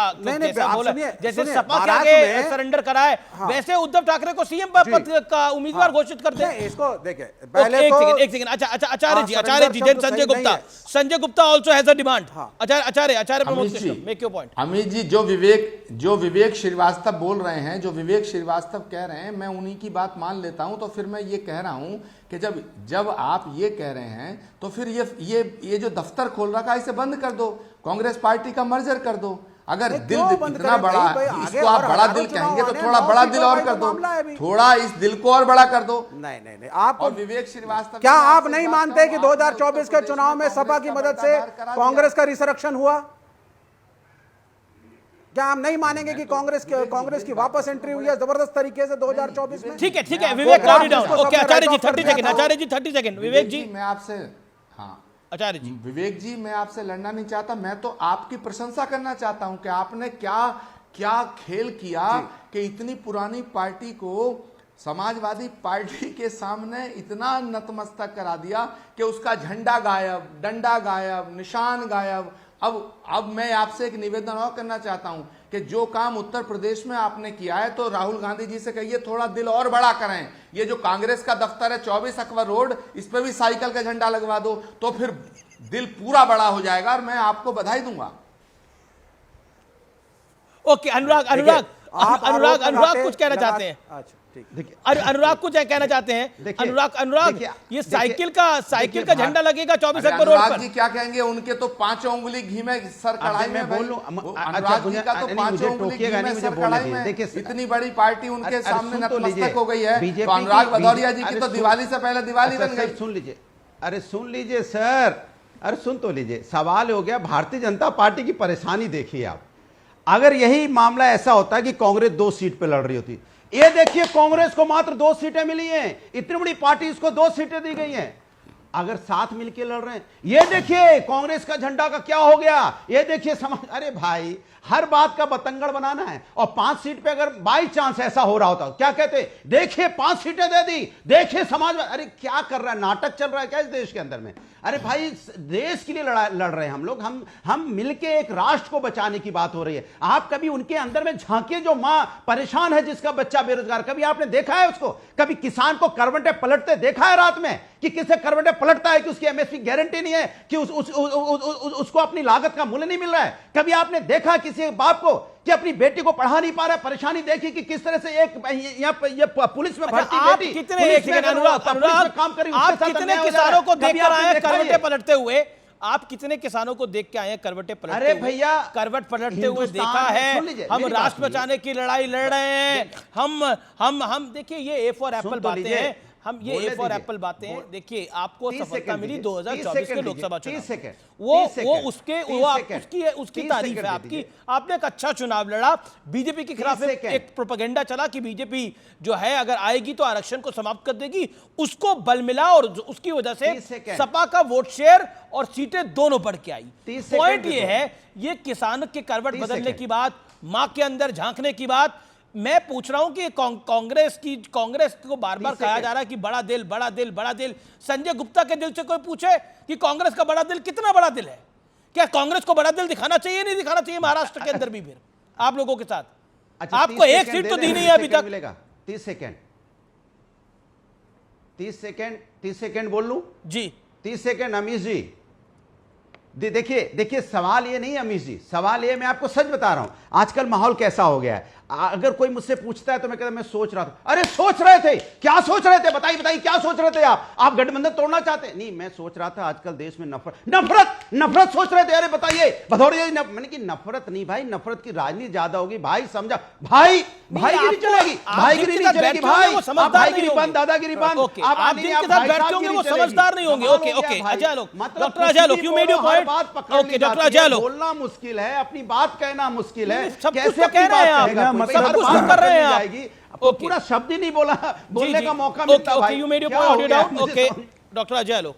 जैसे सपा के आगे सरेंडर कराए, वैसे उद्धव ठाकरे को सीएम पद का उम्मीदवार घोषित कर दे। इसको देखिए पहले एक सेकंड। अच्छा Acharya ji, then Sanjay Gupta also has a demand. Acharya Pramod Krishna, make your point. Amit ji, जो विवेक श्रीवास्तव बोल रहे हैं, जो विवेक श्रीवास्तव कह रहे हैं, मैं उन्हीं की बात मान लेता हूं। तो फिर मैं ये कह रहा हूं कि जब आप ये कह रहे हैं तो फिर ये जो दफ्तर खोल रखा है इसे बंद कर दो, कांग्रेस पार्टी का मर्जर कर दो। अगर दिल इतना बड़ा है, इसको आप बड़ा दिल कहेंगे तो थोड़ा बड़ा दिल और कर दो, थोड़ा इस दिल को और बड़ा कर दो। नहीं आप विवेक श्रीवास्तव, क्या आप नहीं मानते कि 2024 के चुनाव में सपा की मदद से कांग्रेस का रिसरेक्शन हुआ? क्या हम नहीं मानेंगे कि कांग्रेस की वापस एंट्री हुई है जबरदस्त तरीके से 2024 में? ठीक है विवेक, ओके आचार्य जी 30 सेकंड। विवेक जी, मैं आपसे, हाँ आचार्य जी, विवेक जी, मैं आपसे लड़ना नहीं चाहता, मैं तो आपकी प्रशंसा करना चाहता हूं कि आपने क्या खेल किया कि इतनी पुरानी पार्टी को समाजवादी पार्टी के सामने इतना नतमस्तक करा दिया कि उसका झंडा गायब, डंडा गायब, निशान गायब। अब मैं आपसे एक निवेदन और करना चाहता हूं कि जो काम उत्तर प्रदेश में आपने किया है, तो राहुल गांधी जी से कहिए थोड़ा दिल और बड़ा करें। ये जो कांग्रेस का दफ्तर है 24 अकबर रोड, इस पे भी साइकिल का झंडा लगवा दो, तो फिर दिल पूरा बड़ा हो जाएगा और मैं आपको बधाई दूंगा। ओके, अनुराग कुछ कहना चाहते हैं। अच्छा ठीक, अनुराग कुछ कहना चाहते हैं। अनुराग, ये साइकिल का झंडा लगेगा 24 अकबर रोड पर। जी क्या कहेंगे? उनके तो 5 उंगली घी में सर कढ़ाई में, बोल लूं अनुराग जी का तो 5 उंगली घी में सर कढ़ाई में। इतनी बड़ी पार्टी उनके सामने नतमस्तक हो गई है, तो अनुराग भदौरिया जी की तो दिवाली से पहले दिवाली बन गई। सुन लीजिए, अरे सुन लीजिए सर, अरे सुन तो लीजिए। सवाल हो गया भारतीय जनता पार्टी की परेशानी। देखिए आप, अगर यही मामला ऐसा होता है कि कांग्रेस 2 सीट पे लड़ रही होती, ये देखिए कांग्रेस को मात्र 2 सीटें मिली हैं, इतनी बड़ी पार्टी इसको 2 सीटें दी गई हैं। अगर साथ मिलके लड़ रहे हैं, ये देखिए कांग्रेस का झंडा का क्या हो गया, ये देखिए समाज। अरे भाई, हर बात का बतंगड़ बनाना है। और 5 सीट पे अगर बाई चांस ऐसा हो रहा होता, क्या कहते, देखिए 5 सीटें दे दी, देखिए समाज। अरे क्या कर रहा है, नाटक चल रहा है क्या इस देश के अंदर में? अरे भाई, देश के लिए लड़ रहे हैं हम लोग, हम मिलके एक राष्ट्र को बचाने की बात हो रही है। आप कभी उनके अंदर में झांकिए, जो मां परेशान है, जिसका बच्चा बेरोजगार, कभी आपने देखा है उसको? कभी किसान को करवटें पलटते देखा है रात में? कि किससे करवटें पलटता है कि उसकी एमएसपी गारंटी नहीं है, कि उसको अपनी लागत का मूल्य नहीं मिल रहा है? कभी आपने देखा किसी बाप को कि अपनी बेटी को पढ़ा नहीं पा रहा है? परेशानी देखी कि किस तरह से एक ये पुलिस में भर्ती बेटी, कितने काम करी, आप कितने किसानों को देखकर आए करवटें पलटते हुए? आप कितने किसानों को देख के आए हैं करवटें पलटते हुए? अरे भैया, करवट पलटते हुए देखा है? हम राष्ट्र बचाने की लड़ाई लड़ रहे हैं। हम देखिए, ये ए फॉर एप्पल बातें हैं, हम ये ए फॉर एप्पल बातें हैं। देखिए, आपको सफलता मिली 2024 के लोकसभा चुनाव, वो उसकी तारीफ है आपकी। आपने एक अच्छा चुनाव लड़ा, बीजेपी के खिलाफ एक प्रोपेगेंडा चला कि बीजेपी जो है अगर आएगी तो आरक्षण को समाप्त कर देगी, उसको बल मिला और उसकी वजह से सपा का वोट शेयर और सीटें दोनों बढ़ के आई। पॉइंट ये है, ये किसान के करवट बदलने की बात, मां के अंदर झांकने की बात, मैं पूछ रहा हूं कि कांग्रेस को बार बार कहा जा रहा है कि बड़ा दिल बड़ा दिल बड़ा दिल। संजय गुप्ता के दिल से कोई पूछे कि कांग्रेस का बड़ा दिल कितना बड़ा दिल है? क्या कांग्रेस को बड़ा दिल दिखाना चाहिए, नहीं दिखाना चाहिए महाराष्ट्र के अंदर भी फिर आप लोगों के साथ? अच्छा, आपको एक सीट तो दी नहीं है अभी तक। मिलेगा 30 सेकेंड बोल लूं जी? 30 सेकेंड अमीश जी। देखिए सवाल ये नहीं अमीश जी, सवाल ये, मैं आपको सच बता रहा हूं, आजकल माहौल कैसा हो गया है। अगर कोई मुझसे पूछता है तो मैं कहता मैं सोच रहा था। अरे सोच रहे थे? क्या सोच रहे थे? बताइए क्या सोच रहे थे आप गठबंधन तोड़ना चाहते? नहीं, मैं सोच रहा था आजकल देश में नफरत सोच रहे थे। अरे बताइए भदौरिया जी, मैंने कि नफरत नहीं भाई, नफरत की राजनीति ज्यादा होगी भाई, समझा? भाईगिरी चलेगी, भाईगिरी नहीं चलेगी भाई, भाईगिरी बंद, दादागिरी बंद। आप जिनके साथ बैठते होंगे वो समझदार नहीं होंगे। ओके अजय लोग, डॉक्टर अजय लोग, you made your point. Okay doctor Ajay लोग, बोलना मुश्किल है, अपनी बात कहना मुश्किल है। कैसे कह रहे हैं आप? सब कुछ कर रहे हैं आप। पूरा शब्द ही नहीं बोलने का मौका मिलता भाई। You made your point, audio down. Okay doctor Ajay लोग।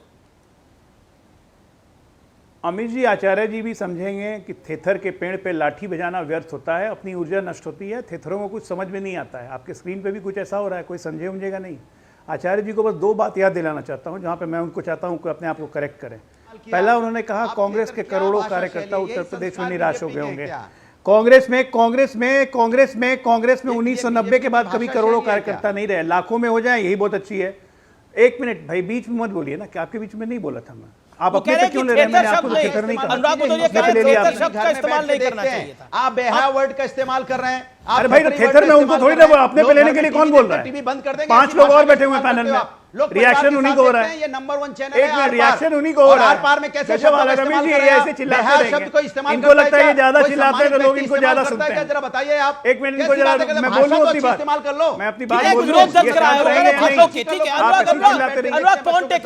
अमित जी, आचार्य जी भी समझेंगे कि थेथर के पेड़ पे लाठी बजाना व्यर्थ होता है, अपनी ऊर्जा नष्ट होती है, थेथरों को कुछ समझ में नहीं आता है। आपके स्क्रीन पे भी कुछ ऐसा हो रहा है, कोई समझेगा नहीं। आचार्य जी को बस 2 बात याद दिलाना चाहता हूं, जहां पे मैं उनको चाहता हूं कि अपने आप को करेक्ट करें। पहला, उन्होंने कहा कांग्रेस के करोड़ों कार्यकर्ता उत्तर प्रदेश में निराश हो गए होंगे। कांग्रेस में 1990 के बाद कभी करोड़ों कार्यकर्ता नहीं रहे, लाखों में हो जाए, यही बहुत अच्छी है। 1 मिनट भाई, बीच में मत बोलिए ना, कि आपके बीच में नहीं बोला था मैं। आप अपने पे क्यों ले रहे हैं? मैंने आपको थेथर नहीं कहा। अनुराग भदौरिया कह रहे हैं थेथर शब्द का इस्तेमाल नहीं करना चाहिए था। आप बेहा वर्ड का इस्तेमाल कर रहे हैं। अरे भाई, थेथर में उनको थोड़ी ना, अपने पे लेने के लिए कौन बोल रहा है? 5 लोग और बैठे हुए पैनल में, रिएक्शन उन्हीं को हो रहा है। ये नंबर 1 चैनल एक मिनट, रिएक्शन उन्हीं को हो रहा है। आर में कैसे रमेश जी ऐसे चिल्लाते रहेंगे, इनको लगता है ये ज्यादा चिल्लाते हैं तो लोग इनको ज्यादा सुनते हैं। जरा बताइए आप। 1 मिनट, इनको जरा मैं बोलूं अपनी बात, इस्तेमाल कर लो। मैं अपनी बात बोल रहा हूं। ठीक है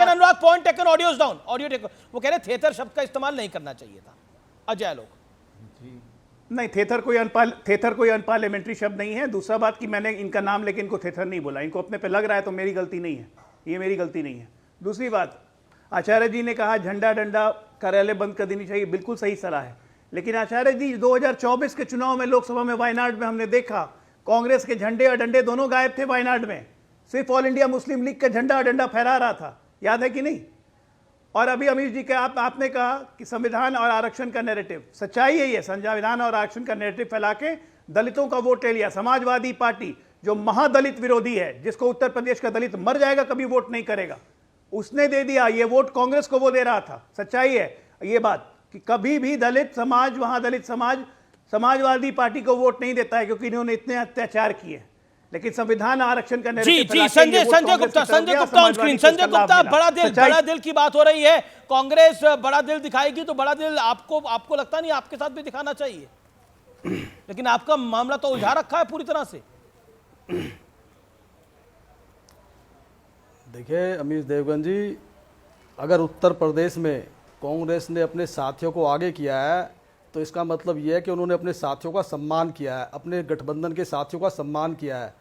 Anurag, point taken, audio's down, audio taken. वो कह रहे थेथर शब्द का इस्तेमाल नहीं करना चाहिए था। अजय लोग, नहीं, थेथर कोई अनपार्लियामेंट्री शब्द नहीं है। दूसरा बात कि मैंने इनका नाम लेके इनको थेथर नहीं बोला, इनको अपने पे लग रहा है तो मेरी गलती नहीं है, ये मेरी गलती नहीं है। दूसरी बात, आचार्य जी ने कहा झंडा डंडा कार्यालय बंद कर देनी चाहिए, बिल्कुल सही सलाह है। लेकिन आचार्य जी, 2024 के चुनाव में लोकसभा में वायनाड में हमने देखा कांग्रेस के झंडे और डंडे दोनों गायब थे वायनाड में, सिर्फ ऑल इंडिया मुस्लिम लीग का झंडा और डंडा फहरा रहा था, याद है कि नहीं? और अभी अमीश जी के आपने कहा कि संविधान और आरक्षण का नैरेटिव, सच्चाई है ये, संविधान और आरक्षण का नैरेटिव फैला के दलितों का वोट ले लिया। समाजवादी पार्टी जो महादलित विरोधी है, जिसको उत्तर प्रदेश का दलित मर जाएगा कभी वोट नहीं करेगा, उसने दे दिया ये वोट, कांग्रेस को वो दे रहा था। सच्चाई है ये बात कि कभी भी दलित समाज, वहां दलित समाज समाजवादी पार्टी को वोट नहीं देता है, क्योंकि इन्होंने इतने अत्याचार किए। लेकिन संविधान आरक्षण का जी संजय गुप्ता ऑन स्क्रीन। संजय गुप्ता, बड़ा दिल की बात हो रही है, कांग्रेस बड़ा दिल दिखाएगी तो बड़ा दिल आपको लगता नहीं आपके साथ भी दिखाना चाहिए? लेकिन आपका मामला तो उलझा रखा है पूरी तरह से। देखिए अमीश देवगन जी, अगर उत्तर प्रदेश में कांग्रेस ने अपने साथियों को आगे किया है तो इसका मतलब यह है कि उन्होंने अपने साथियों का सम्मान किया है, अपने गठबंधन के साथियों का सम्मान किया है।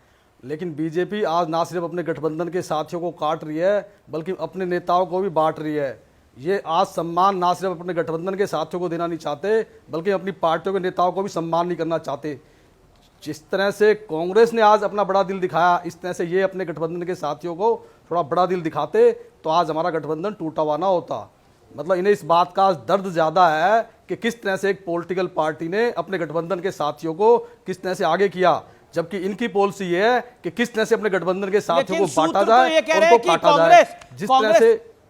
लेकिन बीजेपी आज ना सिर्फ अपने गठबंधन के साथियों को काट रही है बल्कि अपने नेताओं को भी बांट रही है। ये आज सम्मान ना सिर्फ अपने गठबंधन के साथियों को देना नहीं चाहते बल्कि अपनी पार्टियों के नेताओं को भी सम्मान नहीं करना चाहते। जिस तरह से कांग्रेस ने आज अपना बड़ा दिल दिखाया, इस तरह से ये अपने गठबंधन के साथियों को थोड़ा बड़ा दिल दिखाते तो आज हमारा गठबंधन टूटा हुआ ना होता। मतलब इन्हें इस बात का दर्द ज़्यादा है कि किस तरह से एक पॉलिटिकल पार्टी ने अपने गठबंधन के साथियों को किस तरह से आगे किया, जबकि इनकी पॉलिसी ये है कि किस तरह से अपने गठबंधन के साथियों को बांटा जाए, ये कह रहे हैं कि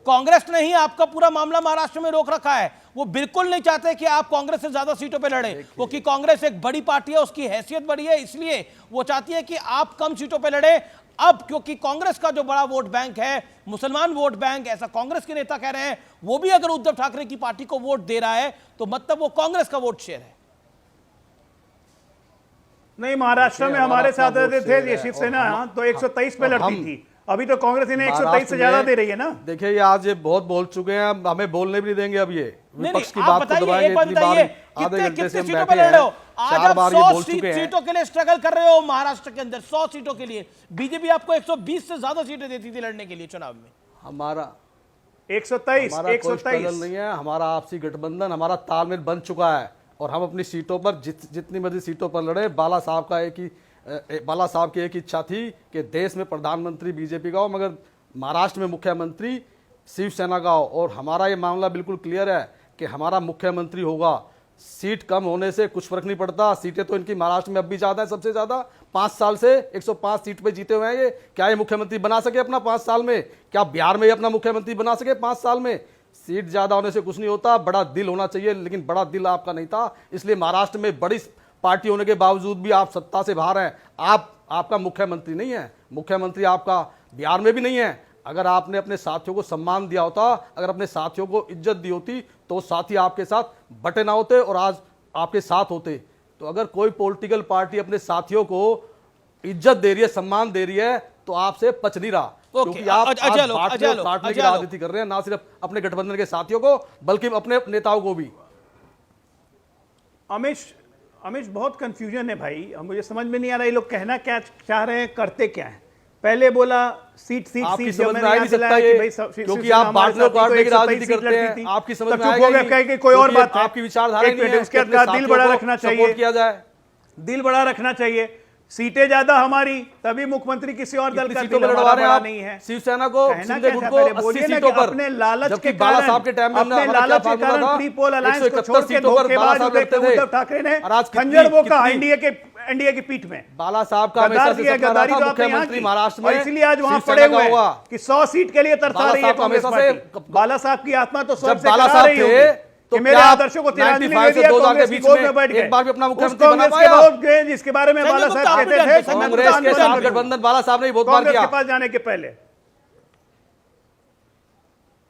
कांग्रेस ने ही आपका पूरा मामला महाराष्ट्र में रोक रखा है। वो बिल्कुल नहीं चाहते कि आप कांग्रेस से ज्यादा सीटों पे लड़े, क्योंकि कांग्रेस एक बड़ी पार्टी है, उसकी हैसियत बड़ी है, इसलिए वो चाहती है कि आप कम सीटों पे लड़े। अब क्योंकि कांग्रेस का जो बड़ा वोट बैंक है मुसलमान वोट बैंक, ऐसा कांग्रेस के नेता कह रहे हैं, वो भी अगर उद्धव ठाकरे की पार्टी को वोट दे रहा है तो मतलब वो कांग्रेस का वोट शेयर है। नहीं, महाराष्ट्र में हमारे साथ रहते थे ये शिवसेना तो 123 पे लड़ती थी, अभी तो कांग्रेस इन्हें 123 से ज्यादा दे रही है ना। देखिए ये आज ये बहुत बोल चुके हैं, हमें बोलने भी नहीं देंगे। अब ये विपक्ष की आप बात को बताइए, दबाएंगे, इतनी बार आधे घंटे से हम सीटों पे बैठे लड़ रहे हो? हैं, आज 4 आप बार ये 100 बोल चुके हैं। सीटों के लिए स्ट्रगल कर रहे हो महाराष्ट्र के अंदर, 100 सीटों के लिए। बीजेपी आपको 120 से ज्यादा सीटें देती थी लड़ने के लिए चुनाव में। हमारा 123 नहीं है, हमारा आपसी गठबंधन, हमारा तालमेल बन चुका है और हम अपनी सीटों पर जितनी मर्जी सीटों पर लड़े। बाला साहब की एक इच्छा थी कि देश में प्रधानमंत्री बीजेपी का हो मगर महाराष्ट्र में मुख्यमंत्री शिवसेना का हो, और हमारा ये मामला बिल्कुल क्लियर है कि हमारा मुख्यमंत्री होगा। सीट कम होने से कुछ फर्क नहीं पड़ता, सीटें तो इनकी महाराष्ट्र में अब भी ज्यादा है, सबसे ज्यादा 5 साल से 105 सीट पे जीते हुए हैं ये। क्या ये मुख्यमंत्री बना सके अपना 5 साल में? क्या बिहार में ये अपना मुख्यमंत्री बना सके 5 साल में? सीट ज्यादा होने से कुछ नहीं होता, बड़ा दिल होना चाहिए, लेकिन बड़ा दिल आपका नहीं था, इसलिए महाराष्ट्र में बड़ी पार्टी होने के बावजूद भी आप सत्ता से बाहर हैं। आपका मुख्यमंत्री नहीं है, मुख्यमंत्री आपका बिहार में भी नहीं है। अगर आपने अपने साथियों को सम्मान दिया होता, अगर अपने साथियों को इज्जत दी होती तो साथी आपके साथ बटे ना होते और आज आपके साथ होते। तो अगर कोई पॉलिटिकल पार्टी अपने साथियों को इज्जत दे रही है, सम्मान दे रही है, तो आपसे पच नहीं रहा, क्योंकि आप काटने की राजनीति कर रहे हैं, ना सिर्फ अपने गठबंधन के साथियों को बल्कि अपने नेताओं को भी। अमिश बहुत कंफ्यूजन है भाई, मुझे समझ में नहीं आ रहा ये लोग कहना क्या चाह रहे हैं, करते क्या है। पहले बोला सीट आपकी समझ में आ ही नहीं सकता ये, क्योंकि आप बांटने और काटने की राजनीति करते हैं, आपकी समझ में आएगा कोई और बात है, आपकी विचारधारा नहीं है। उसके बाद दिल बड़ा रखना चाहिए, किया जाए, दिल बड़ा रखना चाहिए। सीटें ज्यादा हमारी, तभी मुख्यमंत्री किसी और दल का दिल लड़वा रहे हैं नहीं है। शिवसेना को सिंधे गुट को 80 सीटों पर, अपने लालच के बाला साहब के टाइम में अपने लालच के कारण प्री पोल अलायंस को छोड़ के धोखेबाज उद्धव ठाकरे ने खंजर वोका एनडीए की पीठ में। बाला साहब का हमेशा से सपना रहा था मुख्यमंत्री महाराष्ट्र में, इसलिए आज वहां पड़े हुए हैं कि 100 सीट के लिए तरसा रही है कांग्रेस पार्टी। बाला साहब की आत्मा तो स्वर्ग से करा रही होगी तो मेरे आदर्शों को 95 से 2000 के बीच में एक बार भी अपना मुख्यमंत्री बना पाया, जिसके बारे में बाला साहब कहते थे कांग्रेस के साथ गठबंधन बाला साहब ने बहुत बार किया। के पास जाने के पहले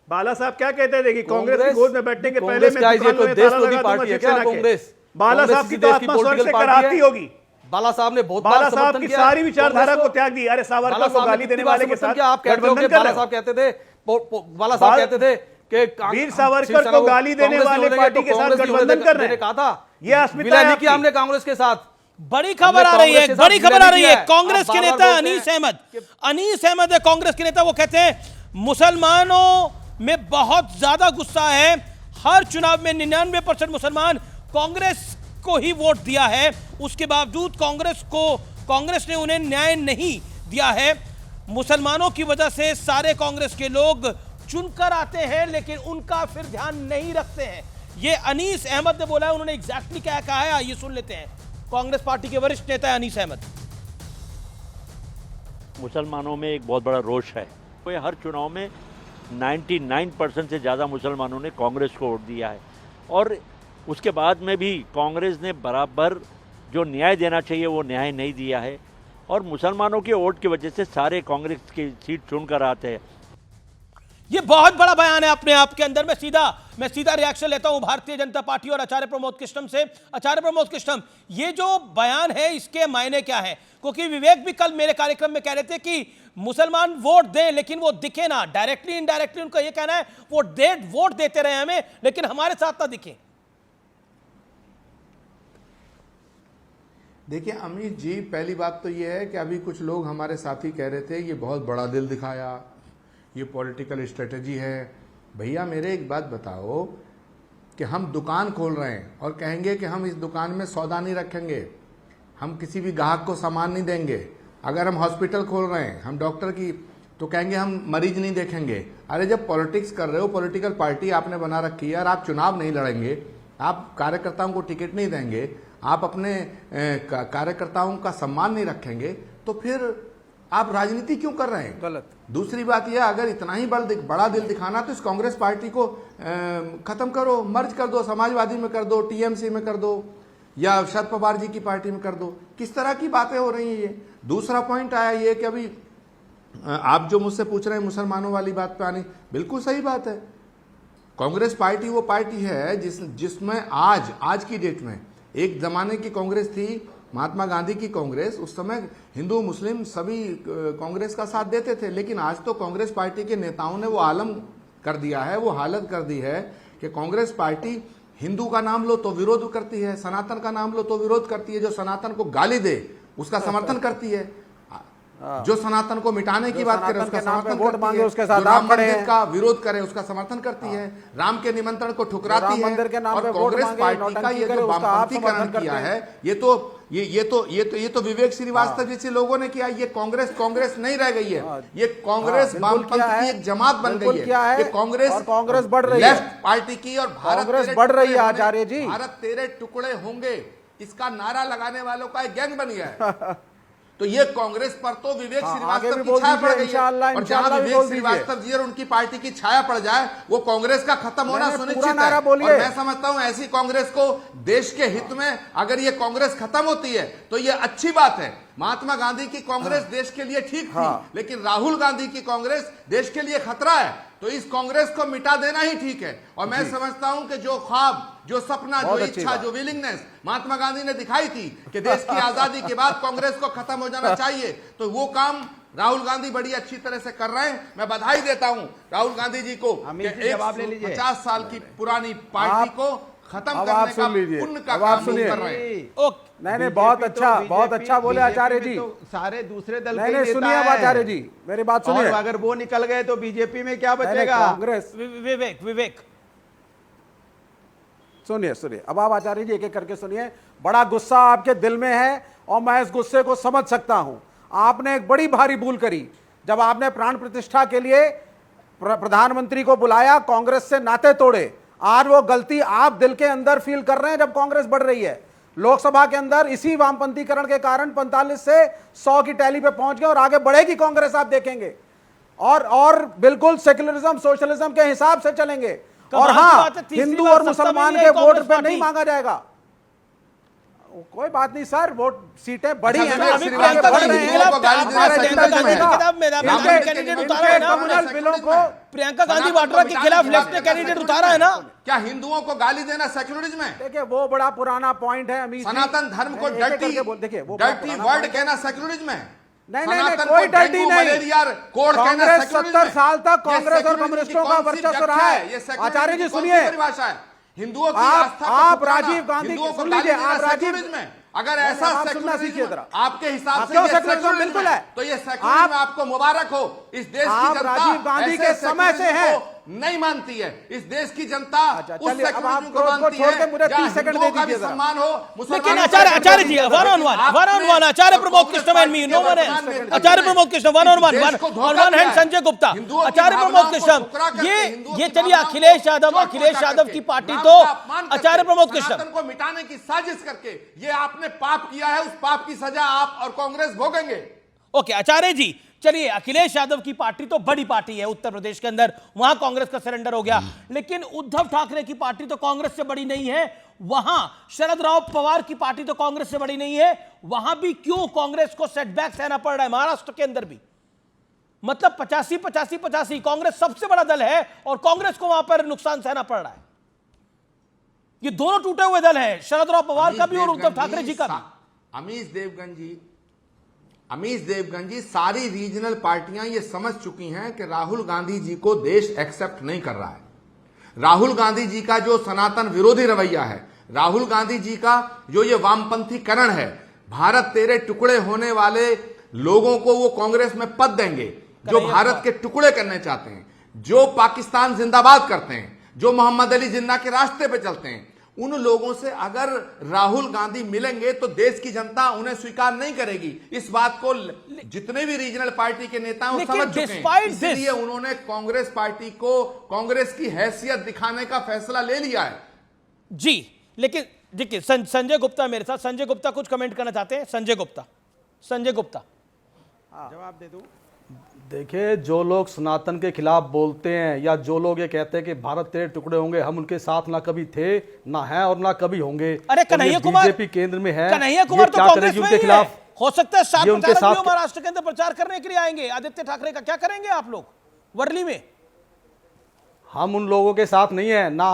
बाला साहब क्या कहते थे कि कांग्रेस की गोद में बैठने के पहले मैं देशविरोधी पार्टी है क्या कांग्रेस? बाला साहब की तो आत्मा स्वर्ग से कराती होगी। बाला साहब ने बहुत बाला साहब की सारी विचारधारा को त्याग दी। अरे सावरकर को गाली देने वाले के साथ आप कहते थे, बाला साहब कहते थे, बाला साहब कहते थे कि वीर सावरकर को गाली देने वाले पार्टी के साथ गठबंधन कर रहे हैं, कहा था। ये अस्मिता नहीं किया हमने कांग्रेस के साथ। बड़ी खबर आ रही है, बड़ी खबर आ रही है। कांग्रेस के नेता अनीस अहमद है कांग्रेस के नेता, वो कहते हैं मुसलमानों में बहुत ज्यादा गुस्सा है। हर चुनाव में 99% मुसलमान कांग्रेस को ही वोट दिया है, उसके बावजूद कांग्रेस ने उन्हें न्याय नहीं दिया है। मुसलमानों की वजह से सारे कांग्रेस के लोग चुनकर आते हैं लेकिन उनका फिर ध्यान नहीं रखते हैं। ये अनीस अहमद ने बोला है, उन्होंने एग्जैक्टली क्या कहा है आइए सुन लेते हैं। कांग्रेस पार्टी के वरिष्ठ नेता अनीस अहमद। मुसलमानों में एक बहुत बड़ा रोष है, हर चुनाव में 99% से ज़्यादा मुसलमानों ने कांग्रेस को वोट दिया है और उसके बाद में भी कांग्रेस ने बराबर जो न्याय देना चाहिए वो न्याय नहीं दिया है और मुसलमानों के वोट की वजह से सारे कांग्रेस की सीट चुनकर आते हैं। ये बहुत बड़ा बयान है अपने आप के अंदर। मैं सीधा रिएक्शन लेता हूं भारतीय जनता पार्टी और आचार्य प्रमोद कृष्णम से। आचार्य प्रमोद कृष्णम, ये जो बयान है इसके मायने क्या है? क्योंकि विवेक भी कल मेरे कार्यक्रम में कह रहे थे कि मुसलमान वोट दें लेकिन वो दिखे ना, डायरेक्टली इनडायरेक्टली उनका ये कहना है वोट देते रहे हमें लेकिन हमारे साथ ना दिखे। देखिए अमित जी, पहली बात तो ये है कि अभी कुछ लोग हमारे साथी कह रहे थे ये बहुत बड़ा दिल दिखाया, ये पॉलिटिकल स्ट्रेटजी है। भैया मेरे एक बात बताओ कि हम दुकान खोल रहे हैं और कहेंगे कि हम इस दुकान में सौदा नहीं रखेंगे, हम किसी भी ग्राहक को सामान नहीं देंगे। अगर हम हॉस्पिटल खोल रहे हैं, हम डॉक्टर की, तो कहेंगे हम मरीज नहीं देखेंगे। अरे जब पॉलिटिक्स कर रहे हो, पॉलिटिकल पार्टी आपने बना रखी है और आप चुनाव नहीं लड़ेंगे, आप कार्यकर्ताओं को टिकट नहीं देंगे, आप अपने कार्यकर्ताओं का सम्मान नहीं रखेंगे, तो फिर आप राजनीति क्यों कर रहे हैं? गलत। दूसरी बात यह, अगर इतना ही बड़ा दिल दिखाना तो इस कांग्रेस पार्टी को खत्म करो, मर्ज कर दो, समाजवादी में कर दो, टीएमसी में कर दो, या शरद पवार जी की पार्टी में कर दो। किस तरह की बातें हो रही हैं ये? दूसरा पॉइंट आया ये कि अभी आप जो मुझसे पूछ रहे हैं मुसलमानों वाली बात पे आनी, बिल्कुल सही बात है। कांग्रेस पार्टी वो पार्टी है जिसमें आज की डेट में, एक जमाने की कांग्रेस थी महात्मा गांधी की कांग्रेस, उस समय हिंदू मुस्लिम सभी कांग्रेस का साथ देते थे, लेकिन आज तो कांग्रेस पार्टी के नेताओं ने वो आलम कर दिया है, वो हालत कर दी है कि कांग्रेस पार्टी हिंदू का नाम लो तो विरोध करती है, सनातन का नाम लो तो विरोध करती है, जो सनातन को गाली दे उसका समर्थन करती है, जो सनातन को मिटाने की बात करे उसका समर्थन करती है, उसके साथ जो राम मंदिर का विरोध करे उसका समर्थन करती है, राम के निमंत्रण को ठुकराती है। और कांग्रेस पार्टी का ये जो वामपंथीकरण किया है, ये तो विवेक श्रीवास्तव जैसे लोगों ने किया। ये कांग्रेस नहीं रह गई है, ये कांग्रेस वामपंथ की एक जमात बन गई है। ये कांग्रेस बढ़ रही है, लेफ्ट पार्टी की, और कांग्रेस बढ़ रही है आचार्य जी। भारत तेरे टुकड़े होंगे इसका नारा लगाने वालों का एक गैंग बन गया है। तो ये कांग्रेस पर तो विवेक श्रीवास्तव की छाया पड़ गई है, और जहां विवेक श्रीवास्तव जी और उनकी पार्टी की छाया पड़ जाए वो कांग्रेस का खत्म होना सुनिश्चित है। और मैं समझता हूं ऐसी कांग्रेस को देश के हित में, अगर ये कांग्रेस खत्म होती है तो ये अच्छी बात है। महात्मा गांधी की कांग्रेस देश के लिए ठीक थी, लेकिन राहुल गांधी की कांग्रेस देश के लिए खतरा है, तो इस कांग्रेस को मिटा देना ही ठीक है। और मैं समझता हूं कि जो ख्वाब, जो सपना, जो इच्छा, जो विलिंगनेस महात्मा गांधी ने दिखाई थी कि देश की आजादी के बाद कांग्रेस को खत्म हो जाना चाहिए, तो वो काम राहुल गांधी बड़ी अच्छी तरह से कर रहे हैं। मैं बधाई देता हूं राहुल गांधी जी को, 50 साल की पुरानी पार्टी को खत्म करने का पुण्य का काम कर रहे हैं। नहीं, बहुत अच्छा बोले आचार्य जी। सारे दूसरे दल नहीं, सुनिए अब आचार्य जी, मेरी बात सुनिए। अगर वो निकल गए तो बीजेपी में क्या बचेगा? कांग्रेस। विवेक सुनिए, अब आप आचार्य जी एक एक करके सुनिए। बड़ा गुस्सा आपके दिल में है और मैं इस गुस्से को समझ सकता हूं। आपने एक बड़ी भारी भूल करी जब आपने प्राण प्रतिष्ठा के लिए प्रधानमंत्री को बुलाया, कांग्रेस से नाते तोड़े। आज वो गलती आप दिल के अंदर फील कर रहे हैं जब कांग्रेस बढ़ रही है। लोकसभा के अंदर इसी वामपंथीकरण के कारण 45 से 100 की टैली पे पहुंच गए और आगे बढ़ेगी कांग्रेस, आप देखेंगे। और बिल्कुल सेक्युलरिज्म, सोशलिज्म के हिसाब से चलेंगे। और हाँ, हिंदू और मुसलमान के वोट पे नहीं मांगा जाएगा। कोई बात नहीं सर, वोट सीटें बड़ी हैं ना, प्रियंका गांधी के वाड्रा के खिलाफ लेफ्ट ने कैंडिडेट उतारा है ना। क्या हिंदुओं को गाली देना सेक्युलरिज्म है? देखिए वो बड़ा पुराना पॉइंट है अमीर। सनातन धर्म को डर्टी वर्ड कहना सेक्युलरिज्म है? नहीं, कोई डर्टी नहीं। कांग्रेस 70 साल तक कांग्रेस और कम्युनिस्टों का वर्चस्व रहा है। आचार्य जी सुनिए, हिंदुओं की आप राजीव गांधी को सुन लीजिए। आप राजीव में अगर ऐसा सेक्युलरिज्म आपके हिसाब से सेक्युलरिज्म बिल्कुल है, तो ये सेक्युलरिज्म आपको मुबारक हो। इस देश की जनता राजीव गांधी के समय से है, नहीं मानती है। इस देश की जनता उस सेक्युलरिज्म को मानती है जहां हिंदुओं का भी सम्मान हो। लेकिन Acharya ji one on one Acharya Pramod Krishna and me, no one else. Acharya Pramod Krishna one on one hand Sanjay Gupta, Acharya Pramod Krishna. ये चलिए अखिलेश यादव की पार्टी तो आचार्य प्रमोद कृष्ण को मिटाने की साजिश करके ये आपने पाप किया है, उस पाप की सजा आप और कांग्रेस भोगेंगे। ओके आचार्य जी, चलिए अखिलेश यादव की पार्टी तो बड़ी पार्टी है उत्तर प्रदेश के अंदर, वहां कांग्रेस का सरेंडर हो गया। लेकिन उद्धव ठाकरे की पार्टी तो कांग्रेस से बड़ी नहीं है, वहां शरद राव पवार की पार्टी तो कांग्रेस से बड़ी नहीं है, वहां भी क्यों कांग्रेस को सेटबैक सहना पड़ रहा है? महाराष्ट्र के अंदर भी मतलब 85-85-85 कांग्रेस सबसे बड़ा दल है और कांग्रेस को वहां पर नुकसान सहना पड़ रहा है। ये दोनों टूटे हुए दल हैं, शरद राव पवार का भी और उद्धव ठाकरे जी का भी। अमीश देवगन जी, सारी रीजनल पार्टियां ये समझ चुकी हैं कि राहुल गांधी जी को देश एक्सेप्ट नहीं कर रहा है। राहुल गांधी जी का जो सनातन विरोधी रवैया है, राहुल गांधी जी का जो ये वामपंथीकरण है, भारत तेरे टुकड़े होने वाले लोगों को वो कांग्रेस में पद देंगे जो भारत के टुकड़े करने चाहते हैं, जो पाकिस्तान जिंदाबाद करते हैं, जो मोहम्मद अली जिन्ना के रास्ते पे चलते हैं। उन लोगों से अगर राहुल गांधी मिलेंगे तो देश की जनता उन्हें स्वीकार नहीं करेगी। इस बात को जितने भी रीजनल पार्टी के नेता हैं वो समझ चुके हैं, इसलिए उन्होंने कांग्रेस पार्टी को कांग्रेस की हैसियत दिखाने का फैसला ले लिया है। जी, लेकिन देखिए संजय गुप्ता मेरे साथ। संजय गुप्ता कुछ कमेंट करना चाहते हैं? संजय गुप्ता जवाब दे दूं। देखिए, जो लोग सनातन के खिलाफ बोलते हैं या जो लोग ये कहते हैं कि भारत तेरे टुकड़े होंगे, हम उनके साथ ना कभी थे, ना है और ना कभी होंगे। अरे कन्हैया कुमार बीजेपी केंद्र में है, कन्हैया कुमार तो कांग्रेस में ही है। हो सकता है सात उनके साथ महाराष्ट्र के अंदर प्रचार करने के लिए आएंगे। आदित्य ठाकरे का क्या करेंगे आप लोग वर्ली में? हम उन लोगों के साथ नहीं है, ना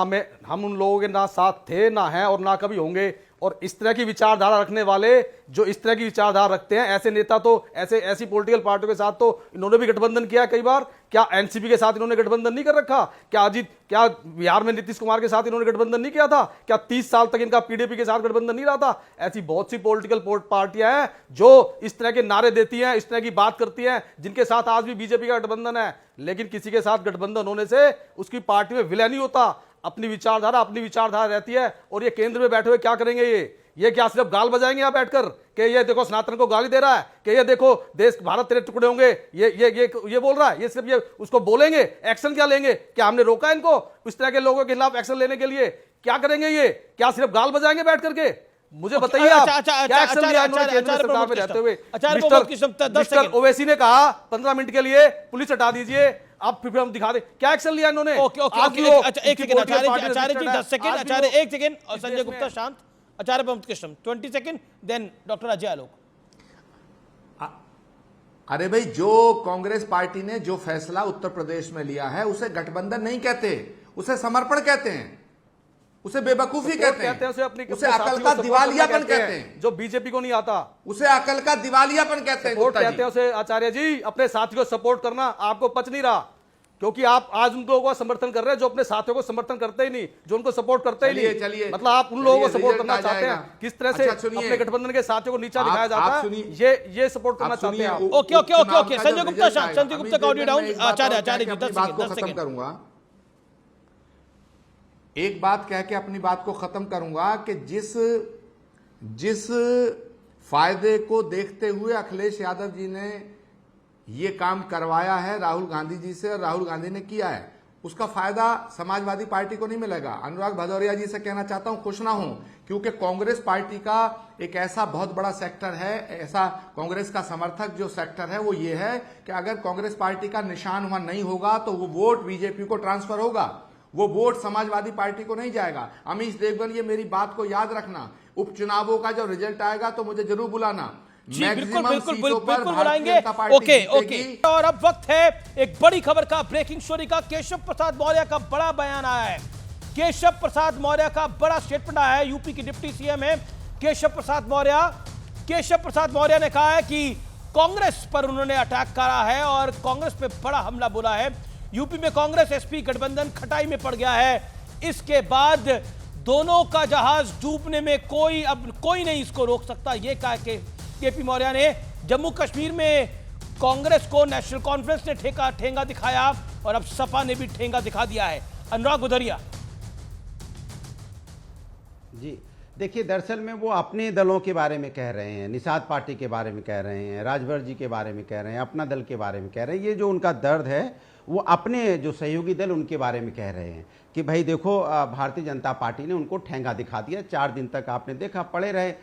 हम उन लोगों के ना साथ थे, ना है और ना कभी होंगे। और इस तरह की विचारधारा रखने वाले, जो इस तरह की विचारधारा रखते हैं, ऐसे नेता तो ऐसी पॉलिटिकल पार्टियों के साथ तो इन्होंने भी गठबंधन किया कई बार। क्या एनसीपी के साथ इन्होंने गठबंधन नहीं कर रखा? क्या बिहार में नीतीश कुमार के साथ इन्होंने गठबंधन नहीं किया था? क्या 30 साल तक इनका पीडीपी के साथ गठबंधन नहीं रहा था? ऐसी बहुत सी पॉलिटिकल पार्टियां हैं जो इस तरह के नारे देती हैं, इस तरह की बात करती हैं, जिनके साथ आज भी बीजेपी का गठबंधन है। लेकिन किसी के साथ गठबंधन होने से उसकी पार्टी में विलय नहीं होता। अपनी विचारधारा रहती है। और ये केंद्र में बैठे हुए क्या करेंगे? ये क्या सिर्फ गाल बजाएंगे यहाँ बैठकर कि ये देखो सनातन को गाली दे रहा है, कि ये देखो देश भारत तेरे टुकड़े होंगे, ये बोल रहा है? ये सिर्फ ये उसको बोलेंगे? एक्शन क्या लेंगे? क्या हमने रोका इनको इस तरह के लोगों के खिलाफ एक्शन लेने के लिए? क्या करेंगे? ये क्या सिर्फ गाल बजाएंगे बैठ करके? मुझे बताइए आप क्या एक्शन लिया इन्होंने केंद्र सरकार में रहते हुए? मिस्टर ओवैसी ने कहा 15 मिनट के लिए पुलिस हटा दीजिए, आप फिर हम दिखा दे क्या एक्शन लिया इन्होंने। एक second Acharya ji 10 second, Acharya 1 second, और संजय गुप्ता शांत। Acharya Pramod Krishna 20 second, then doctor Ajay Alok. अरे भाई, जो कांग्रेस पार्टी ने जो फैसला उत्तर प्रदेश में लिया है उसे गठबंधन नहीं कहते, उसे समर्पण कहते हैं, उसे बेवकूफी कहते हैं, उसे अकल का दिवालियापन कहते हैं। जो बीजेपी को नहीं आता उसे अकल का दिवालियापन कहते हैं। कहते हैं उसे आचार्य जी। अपने साथी को सपोर्ट करना आपको पच नहीं रहा, क्योंकि आप आज उन लोगों का समर्थन कर रहे हैं जो अपने साथियों को समर्थन करते ही नहीं, जो उनको सपोर्ट करते ही नहीं। चलिए, मतलब आप उन लोगों को सपोर्ट करना चाहते हैं। किस तरह से अपने गठबंधन के साथियों को नीचा दिखाया जाता है, ये सपोर्ट करना चाहते हैं आप। ओके संजय गुप्ता शांत। संजय गुप्ता का ऑडियो डाउन। आचार्य जी 10 सेकंड करूंगा। एक बात कह के अपनी बात को खत्म करूंगा कि जिस फायदे को देखते हुए अखिलेश यादव जी ने ये काम करवाया है राहुल गांधी जी से, और राहुल गांधी ने किया है, उसका फायदा समाजवादी पार्टी को नहीं मिलेगा। अनुराग भदौरिया जी से कहना चाहता हूं खुश ना हूं, क्योंकि कांग्रेस पार्टी का एक ऐसा बहुत बड़ा सेक्टर है, ऐसा कांग्रेस का समर्थक जो सेक्टर है वो ये है कि अगर कांग्रेस पार्टी का निशान वहां नहीं होगा तो वो वोट बीजेपी को ट्रांसफर होगा, वो वोट समाजवादी पार्टी को नहीं जाएगा। अमीश देवगन, ये मेरी बात को याद रखना, उपचुनावों का जब रिजल्ट आएगा तो मुझे जरूर बुलाना। जी बिल्कुल बुलाएंगे। ओके। और अब वक्त है एक बड़ी खबर का, ब्रेकिंग स्टोरी का। केशव प्रसाद मौर्य का बड़ा बयान आया है। केशव प्रसाद मौर्य का बड़ा स्टेटमेंट आया है। यूपी के डिप्टी सीएम है केशव प्रसाद मौर्य। केशव प्रसाद मौर्य ने कहा है कि कांग्रेस पर उन्होंने अटैक करा है और कांग्रेस पे बड़ा हमला बोला है। यूपी में कांग्रेस एसपी गठबंधन खटाई में पड़ गया है। इसके बाद दोनों का जहाज डूबने में कोई नहीं इसको रोक सकता, यह कहा कि केपी मौर्य ने। जम्मू कश्मीर में कांग्रेस को नेशनल कॉन्फ्रेंस ने ठेंगा दिखाया और अब सपा ने भी ठेंगा दिखा दिया है। अनुराग भदौरिया जी देखिए, दरअसल में वो अपने दलों के बारे में कह रहे हैं, निषाद पार्टी के बारे में कह रहे हैं, राजभर जी के बारे में कह रहे हैं, अपना दल के बारे में कह रहे हैं। ये जो उनका दर्द है वो अपने जो सहयोगी दल उनके बारे में कह रहे हैं कि भाई देखो, भारतीय जनता पार्टी ने उनको ठेंगा दिखा दिया। 4 दिन तक आपने देखा पड़े रहे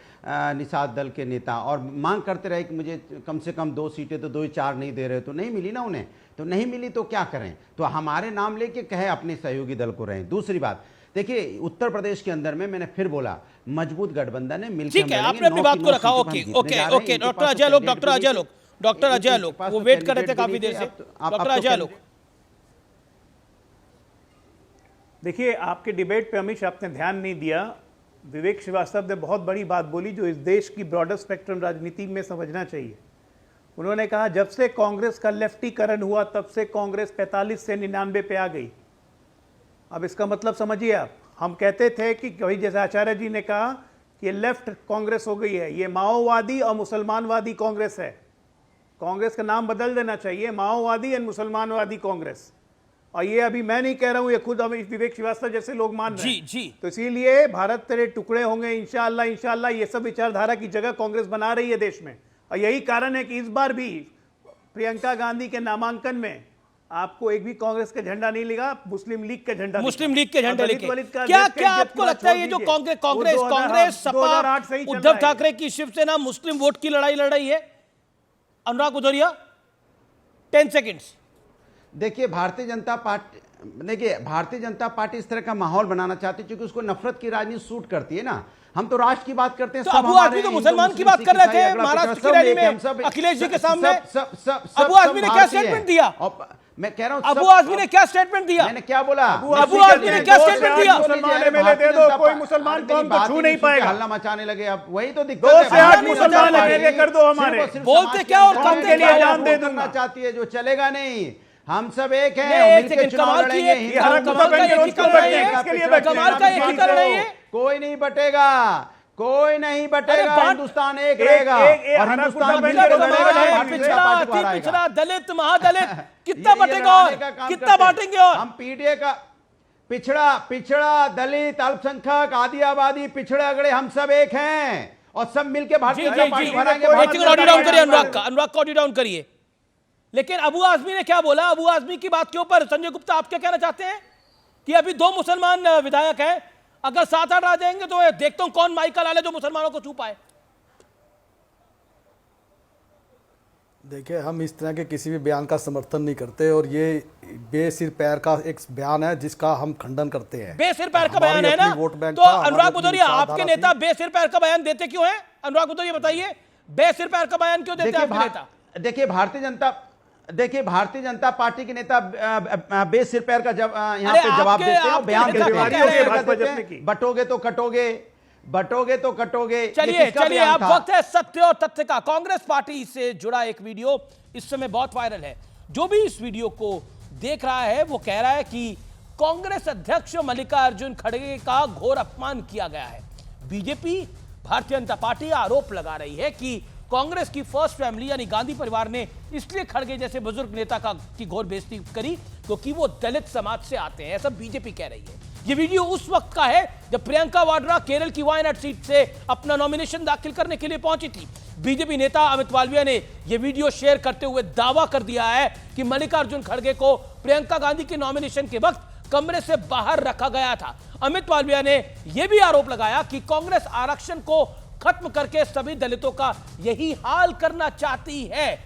निषाद दल के नेता और मांग करते रहे कि मुझे कम से कम 2 सीटें, तो 2-4 नहीं दे रहे, तो नहीं मिली ना उन्हें, तो नहीं मिली तो क्या करें, तो हमारे नाम लेके कहे अपने सहयोगी दल को रहें। दूसरी बात देखिए, उत्तर प्रदेश के अंदर में मैंने फिर बोला मजबूत गठबंधन है, मिलकर ठीक है, आपने अपनी बात को रखा। ओके डॉक्टर अजय आलोक वो वेट कर रहे थे काफी देर से। डॉक्टर अजय आलोक, देखिए, आपके डिबेट पे अमित आपने ध्यान नहीं दिया। विवेक श्रीवास्तव ने बहुत बड़ी बात बोली जो इस देश की ब्रॉडर स्पेक्ट्रम राजनीति में समझना चाहिए। उन्होंने कहा जब से कांग्रेस का लेफ्टीकरण हुआ तब से कांग्रेस 45 से 99 पे आ गई। अब इसका मतलब समझिए आप, हम कहते थे कि वही जैसे आचार्य जी ने कहा ये लेफ्ट कांग्रेस हो गई है, ये माओवादी और मुसलमानवादी कांग्रेस है। कांग्रेस का नाम बदल देना चाहिए, माओवादी एंड मुसलमानवादी कांग्रेस। और ये अभी मैं नहीं कह रहा हूं, ये खुद हम विवेक श्रीवास्तव जैसे लोग मान रहे हैं। जी। तो इसीलिए भारत तेरे टुकड़े होंगे इंशाअल्लाह, इंशाअल्लाह ये सब विचारधारा की जगह कांग्रेस बना रही है देश में। और यही कारण है कि इस बार भी प्रियंका गांधी के नामांकन में आपको एक भी कांग्रेस का झंडा नहीं लगा, मुस्लिम लीग का झंडा, मुस्लिम लीग के झंडे लेके। क्या आपको लगता है ये जो कांग्रेस सपा उद्धव ठाकरे की शिवसेना मुस्लिम वोट की लड़ाई लड़ रही है? अनुराग भदौरिया 10 सेकंड्स। देखिए भारतीय जनता पार्टी इस तरह का माहौल बनाना चाहती है क्योंकि उसको नफरत की राजनीति सूट करती है ना। हम तो राष्ट्र की बात करते हैं, तो अबू आजमी तो मुसलमान की बात कर रहे थे महाराष्ट्र की रैली में अखिलेश जी के सामने। अबू आजमी ने क्या स्टेटमेंट दिया? मैं कह रहा हूं अबू आजमी ने क्या स्टेटमेंट दिया? मैंने क्या बोला? अबू आजमी ने क्या स्टेटमेंट दिया? मुसलमान एमएलए दे दो, कोई मुसलमान कौम को छू नहीं पाएगा। हल्ला मचाने लगे, अब वही तो दिक्कत 2 से 8 मुसलमान एमएलए कर दो हमारे। बोलते क्या और करते क्या? जान दे दूंगा चाहती है जो चलेगा नहीं। हम सब एक हैं, मिलकर चुनाव लड़ेंगे। कमाल का एकीकरण नहीं है, कोई नहीं बटेगा, कोई नहीं बटेगा, हिंदुस्तान एक रहेगा और हिंदुस्तान पिछड़ा दलित महादलित कितना बटेगा और कितना बांटेंगे? और हम पीडीए का पिछड़ा दलित अल्पसंख्यक आदि आबादी पिछड़े अगड़े हम सब एक हैं और सब मिलकर भारतीय जनता पार्टी बनाएंगे। ऑडियो डाउन करिए अनुराग का ऑडियो डाउन करिए। लेकिन अबू आजमी ने क्या बोला? अबू आजमी की बात के ऊपर संजय गुप्ता आप क्या कहना चाहते हैं कि अभी 2 मुसलमान विधायक हैं, अगर 7-8 आ जाएंगे तो देखता हूं कौन माइकल आले जो मुसलमानों को छू पाए। देखिए, हम इस तरह के किसी भी बयान का समर्थन नहीं करते और ये बेसिर पैर का एक बयान है जिसका हम खंडन करते हैं। बेसिर पैर का बयान है ना? तो अनुराग भदौरिया आपके नेता बेसिर पैर का बयान देते क्यों हैं? अनुराग भदौरिया बताइए, बेसिर पैर का बयान क्यों देते हैं आपके नेता? देखिए भारतीय जनता पार्टी के नेता बेसिर पैर का यहाँ पे जवाब देते हैं, बयान देते हैं, बटोगे तो कटोगे। चलिए अब वक्त है सत्य और तथ्य का। कांग्रेस पार्टी से जुड़ा एक वीडियो इस समय बहुत वायरल है। जो भी इस वीडियो को देख रहा है वो कह रहा है कि कांग्रेस अध्यक्ष मल्लिकार्जुन खड़गे का घोर अपमान किया गया है। बीजेपी भारतीय जनता पार्टी आरोप लगा रही है कि कांग्रेस की फर्स्ट फैमिली यानी गांधी परिवार ने इसलिए खड़गे जैसे बुजुर्ग नेता की घोर बेइज्जती करी क्योंकि वो दलित समाज से आते हैं, ऐसा बीजेपी कह रही है। ये वीडियो उस वक्त का है जब प्रियंका वाड्रा केरल की वायनाड सीट से अपना नॉमिनेशन दाखिल करने के लिए पहुंची थी। बीजेपी नेता अमित मालवीय ने यह वीडियो शेयर करते हुए दावा कर दिया है कि मल्लिकार्जुन खड़गे को प्रियंका गांधी के नॉमिनेशन के वक्त कमरे से बाहर रखा गया था। अमित मालवीय ने यह भी आरोप लगाया कि कांग्रेस आरक्षण को खत्म करके सभी दलितों का यही हाल करना चाहती है।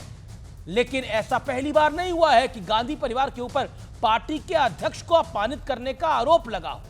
लेकिन ऐसा पहली बार नहीं हुआ है कि गांधी परिवार के ऊपर पार्टी के अध्यक्ष को अपमानित करने का आरोप लगा हो।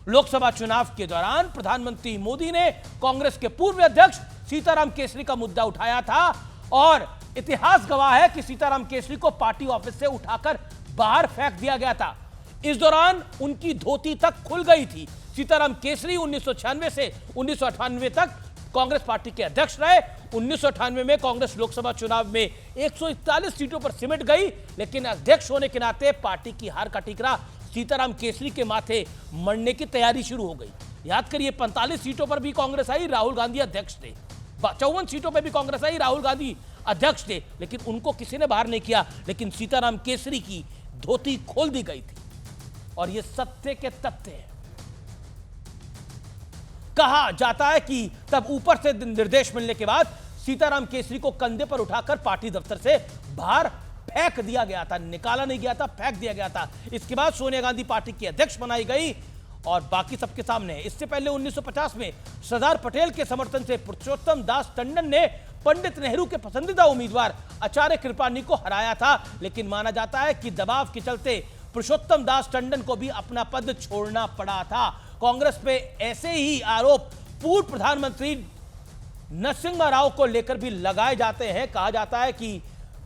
लोकसभा चुनाव के दौरान प्रधानमंत्री मोदी ने कांग्रेस के पूर्व अध्यक्ष सीताराम केसरी का मुद्दा उठाया था और इतिहास गवाह है कि सीताराम केसरी को पार्टी ऑफिस से उठाकर बाहर फेंक दिया गया था। इस दौरान उनकी धोती तक खुल गई थी। सीताराम केसरी 1996 से 1998 तक कांग्रेस पार्टी के अध्यक्ष रहे। 1998 में कांग्रेस लोकसभा चुनाव में 141 सीटों पर सिमट गई, लेकिन अध्यक्ष होने के नाते पार्टी की हार का टिकरा सीताराम केसरी के माथे मरने की तैयारी शुरू हो गई। याद करिए 45 सीटों पर भी कांग्रेस आई, राहुल गांधी अध्यक्ष थे। 54 सीटों पर भी कांग्रेस आई, राहुल गांधी अध्यक्ष थे, लेकिन उनको किसी ने बाहर नहीं किया। लेकिन सीताराम केसरी की धोती खोल दी गई थी और यह सत्य के तथ्य है। कहा जाता है कि तब ऊपर से निर्देश मिलने के बाद सीताराम केसरी को कंधे पर उठाकर पार्टी दफ्तर से बाहर फेंक दिया गया था, निकाला नहीं गया था, फेंक दिया गया था। इसके बाद सोनिया गांधी पार्टी की अध्यक्ष बनाई गई और बाकी सबके सामने। इससे पहले 1950 में सरदार पटेल के समर्थन से पुरुषोत्तम दास टंडन ने पंडित नेहरू के पसंदीदा उम्मीदवार आचार्य कृपलानी को हराया था, लेकिन माना जाता है कि दबाव के चलते पुरुषोत्तम दास टंडन को भी अपना पद छोड़ना पड़ा था। कांग्रेस पे ऐसे ही आरोप पूर्व प्रधानमंत्री नरसिम्हा राव को लेकर भी लगाए जाते हैं। कहा जाता है कि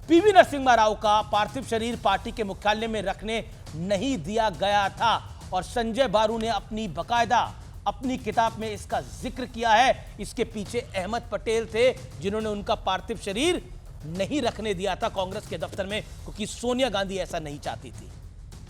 पीवी नरसिम्हा राव का पार्थिव शरीर पार्टी के मुख्यालय में रखने नहीं दिया गया था और संजय बारू ने अपनी किताब में इसका जिक्र किया है। इसके पीछे अहमद पटेल थे जिन्होंने उनका पार्थिव शरीर नहीं रखने दिया था कांग्रेस के दफ्तर में, क्योंकि सोनिया गांधी ऐसा नहीं चाहती थी।